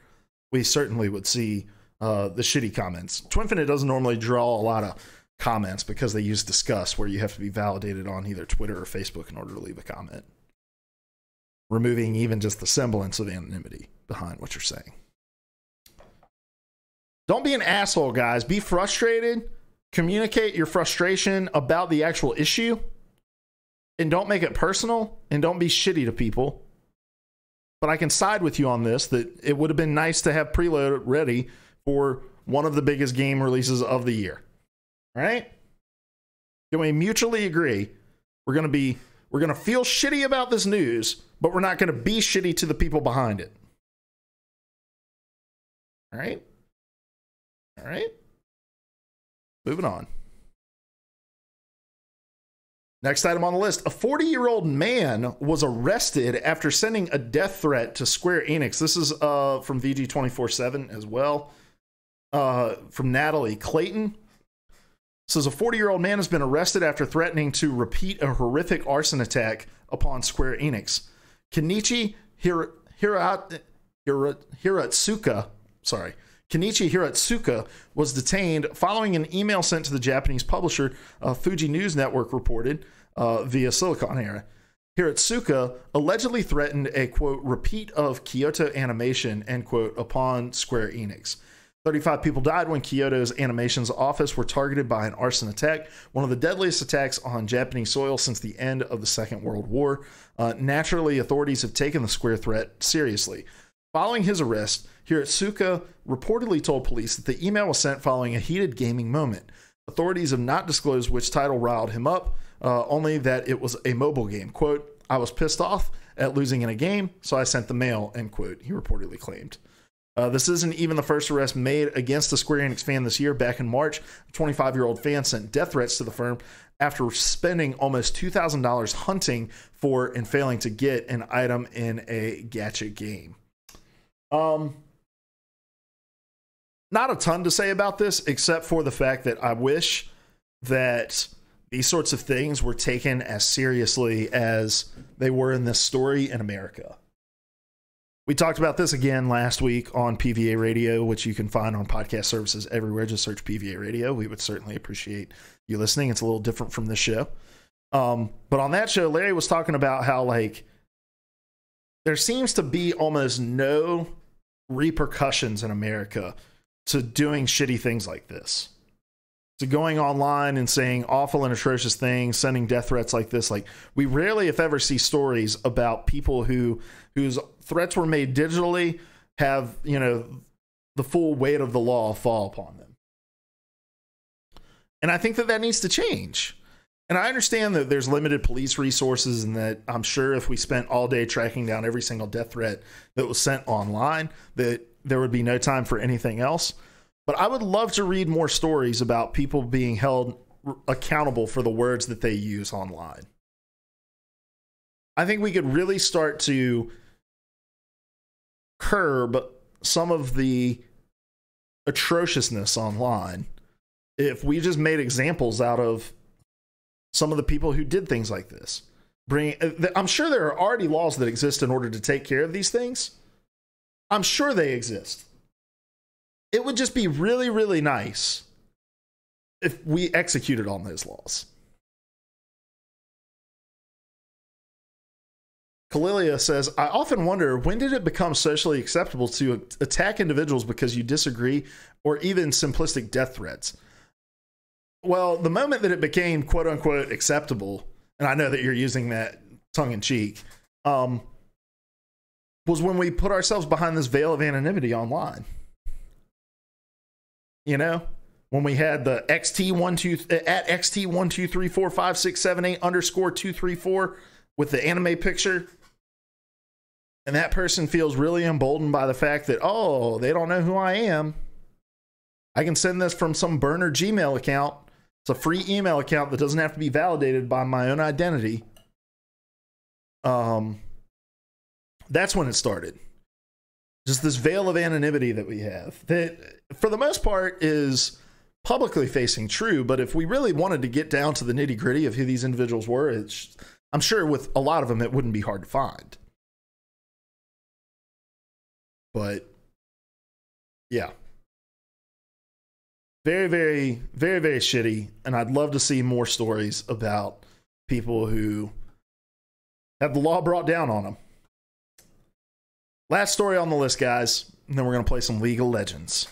we certainly would see the shitty comments. Twinfinite doesn't normally draw a lot of comments because they use discuss, where you have to be validated on either Twitter or Facebook in order to leave a comment, removing even just the semblance of anonymity behind what you're saying. Don't be an asshole, guys. Be frustrated. Communicate your frustration about the actual issue. And don't make it personal. And don't be shitty to people. But I can side with you on this, that it would have been nice to have preload ready for one of the biggest game releases of the year. All right? Can we mutually agree? We're going to feel shitty about this news, but we're not going to be shitty to the people behind it. All right? All right? Moving on. Next item on the list. A 40-year-old man was arrested after sending a death threat to Square Enix. This is from VG247 as well. From Natalie Clayton. It says a 40-year-old man has been arrested after threatening to repeat a horrific arson attack upon Square Enix. Kenichi Hiratsuka was detained following an email sent to the Japanese publisher Fuji News Network reported via Silicon Era. Hiratsuka allegedly threatened a, quote, repeat of Kyoto Animation, end quote, upon Square Enix. 35 people died when Kyoto's Animation's office were targeted by an arson attack, one of the deadliest attacks on Japanese soil since the end of the Second World War. Naturally, authorities have taken the Square threat seriously. Following his arrest, Hiratsuka reportedly told police that the email was sent following a heated gaming moment. Authorities have not disclosed which title riled him up, only that it was a mobile game. Quote, I was pissed off at losing in a game, so I sent the mail, end quote, he reportedly claimed. This isn't even the first arrest made against a Square Enix fan this year. Back in March, a 25-year-old fan sent death threats to the firm after spending almost $2,000 hunting for and failing to get an item in a gacha game. Not a ton to say about this, except for the fact that I wish that these sorts of things were taken as seriously as they were in this story in America. We talked about this again last week on PvA Radio, which you can find on podcast services everywhere. Just search PvA Radio. We would certainly appreciate you listening. It's a little different from this show. But on that show, Larry was talking about how, like, there seems to be almost no repercussions in America to doing shitty things like this. To going online and saying awful and atrocious things, sending death threats like this. Like, we rarely, if ever, see stories about people whose threats were made digitally have, you know, the full weight of the law fall upon them. And I think that needs to change. And I understand that there's limited police resources, and that I'm sure if we spent all day tracking down every single death threat that was sent online, that there would be no time for anything else. But I would love to read more stories about people being held accountable for the words that they use online. I think we could really start to curb some of the atrociousness online if we just made examples out of some of the people who did things like this. I'm sure there are already laws that exist in order to take care of these things. I'm sure they exist. It would just be really, really nice if we executed on those laws. Kalilia says, I often wonder, when did it become socially acceptable to attack individuals because you disagree, or even simplistic death threats? Well, the moment that it became quote unquote acceptable, and I know that you're using that tongue in cheek, was when we put ourselves behind this veil of anonymity online. You know, when we had the XT1234567 with the anime picture, and that person feels really emboldened by the fact that, oh, they don't know who I am. I can send this from some burner Gmail account. It's a free email account that doesn't have to be validated by my own identity. That's when it started. just this veil of anonymity that we have that for the most part is publicly facing true. But if we really wanted to get down to the nitty gritty of who these individuals were, I'm sure with a lot of them, it wouldn't be hard to find. But yeah, very, very, very, very shitty. And I'd love to see more stories about people who have the law brought down on them. Last story on the list, guys, and then we're going to play some League of Legends.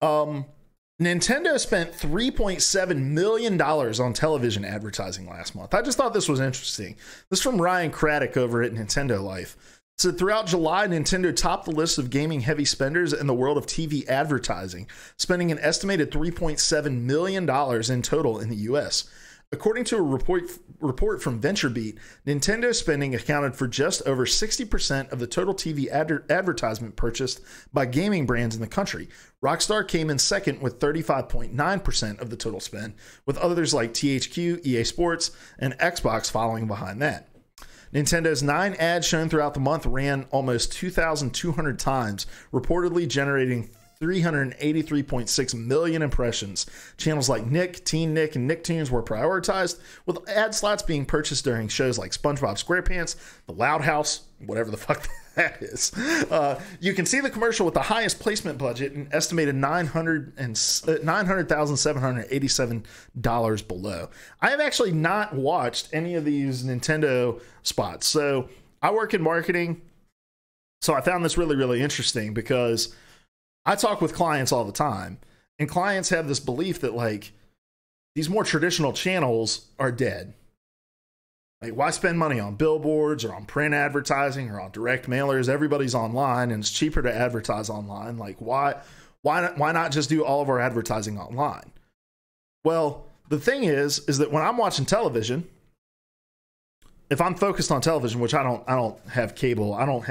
Nintendo spent $3.7 million on television advertising last month. I just thought this was interesting. This is from Ryan Craddock over at Nintendo Life. It said, throughout July, Nintendo topped the list of gaming heavy spenders in the world of TV advertising, spending an estimated $3.7 million in total in the US. According to a report from VentureBeat, Nintendo's spending accounted for just over 60% of the total TV advertisement purchased by gaming brands in the country. Rockstar came in second with 35.9% of the total spend, with others like THQ, EA Sports, and Xbox following behind that. Nintendo's 9 ads shown throughout the month ran almost 2,200 times, reportedly generating 383.6 million impressions. Channels like Nick, Teen Nick, and Nicktoons were prioritized, with ad slots being purchased during shows like SpongeBob SquarePants, The Loud House, whatever the fuck that is. You can see the commercial with the highest placement budget, an estimated $900,787 below. I have actually not watched any of these Nintendo spots. So I work in marketing, so I found this really, really interesting because I talk with clients all the time, and clients have this belief that like these more traditional channels are dead. Like, why spend money on billboards or on print advertising or on direct mailers? Everybody's online and it's cheaper to advertise online. Like, why not just do all of our advertising online? Well, the thing is that when I'm watching television, if I'm focused on television, which I don't have cable, I don't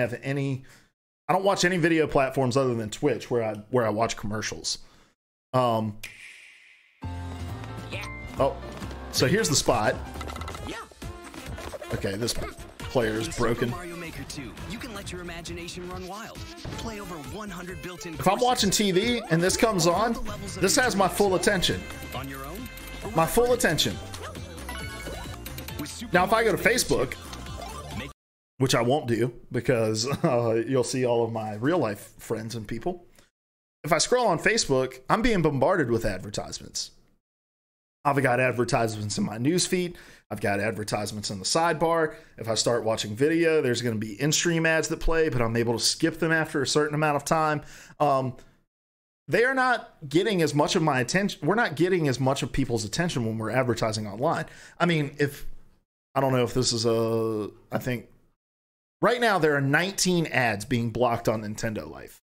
watch any video platforms other than Twitch where I watch commercials. Oh, so here's the spot. Okay, this player is broken. If I'm watching TV and this comes on, this has my full attention. My full attention. Now, if I go to Facebook, which I won't do because you'll see all of my real life friends and people. If I scroll on Facebook, I'm being bombarded with advertisements. I've got advertisements in my newsfeed. I've got advertisements in the sidebar. If I start watching video, there's going to be in-stream ads that play, but I'm able to skip them after a certain amount of time. They are not getting as much of my attention. We're not getting as much of people's attention when we're advertising online. I mean, I don't know if this is I think right now there are 19 ads being blocked on Nintendo Life.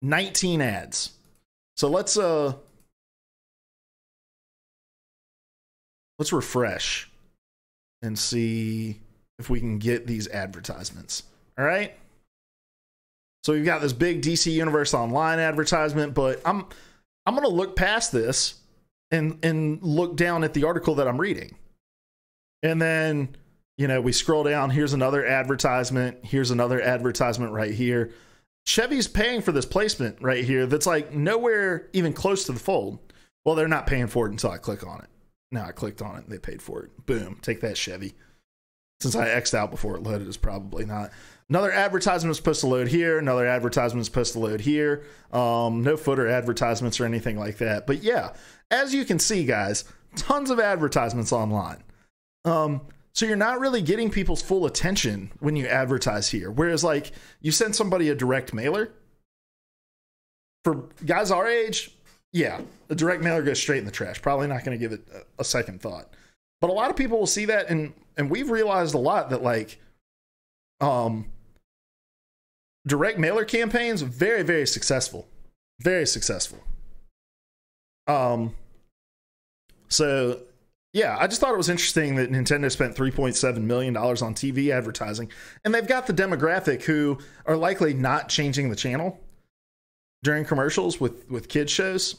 19 ads. So let's refresh and see if we can get these advertisements. All right. So we've got this big DC Universe Online advertisement, but I'm going to look past this and look down at the article that I'm reading. And then, we scroll down. Here's another advertisement. Here's another advertisement right here. Chevy's paying for this placement right here. That's like nowhere even close to the fold. Well, they're not paying for it until I click on it. Now I clicked on it and they paid for it. Boom. Take that, Chevy. Since I X'd out before it loaded, it's probably not. Another advertisement is supposed to load here. Another advertisement is supposed to load here. No footer advertisements or anything like that. But yeah, as you can see, guys, tons of advertisements online. So you're not really getting people's full attention when you advertise here. Whereas like you send somebody a direct mailer. For guys our age, yeah, the direct mailer goes straight in the trash. Probably not going to give it a second thought. But a lot of people will see that, and we've realized a lot that like direct mailer campaigns, very, very successful. Very successful. So yeah, I just thought it was interesting that Nintendo spent $3.7 million on TV advertising, and they've got the demographic who are likely not changing the channel during commercials with kids shows.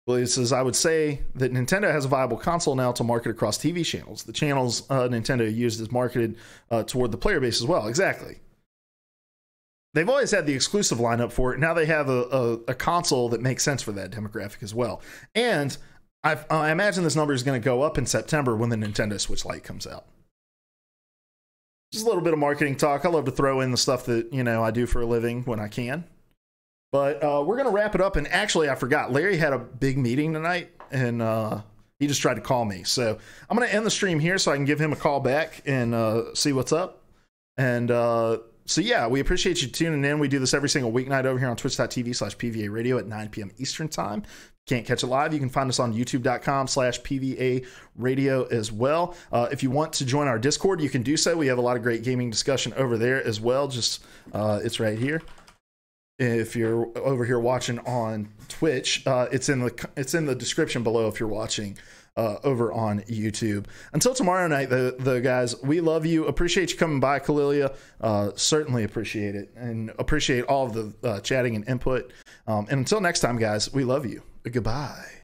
Well, it says, I would say that Nintendo has a viable console now to market across TV channels. The channels Nintendo used is marketed toward the player base as well. Exactly. they've always had the exclusive lineup for it. Now they have a console that makes sense for that demographic as well. And I imagine this number is going to go up in September when the Nintendo Switch Lite comes out. Just a little bit of marketing talk. I love to throw in the stuff that, you know, I do for a living when I can. But we're going to wrap it up. And actually, I forgot. Larry had a big meeting tonight, and he just tried to call me. So I'm going to end the stream here so I can give him a call back and see what's up. And so, yeah, we appreciate you tuning in. We do this every single weeknight over here on twitch.tv/PVA Radio at 9 p.m. Eastern Time. Can't catch it live, you can find us on youtube.com/PVA Radio as well. If you want to join our Discord, you can do so. We have a lot of great gaming discussion over there as well. Just it's right here. If you're over here watching on Twitch, it's in the description below if you're watching over on YouTube. Until tomorrow night, the guys, we love you. Appreciate you coming by, Kalilia. Certainly appreciate it, and appreciate all of the chatting and input. And until next time, guys, we love you. Goodbye.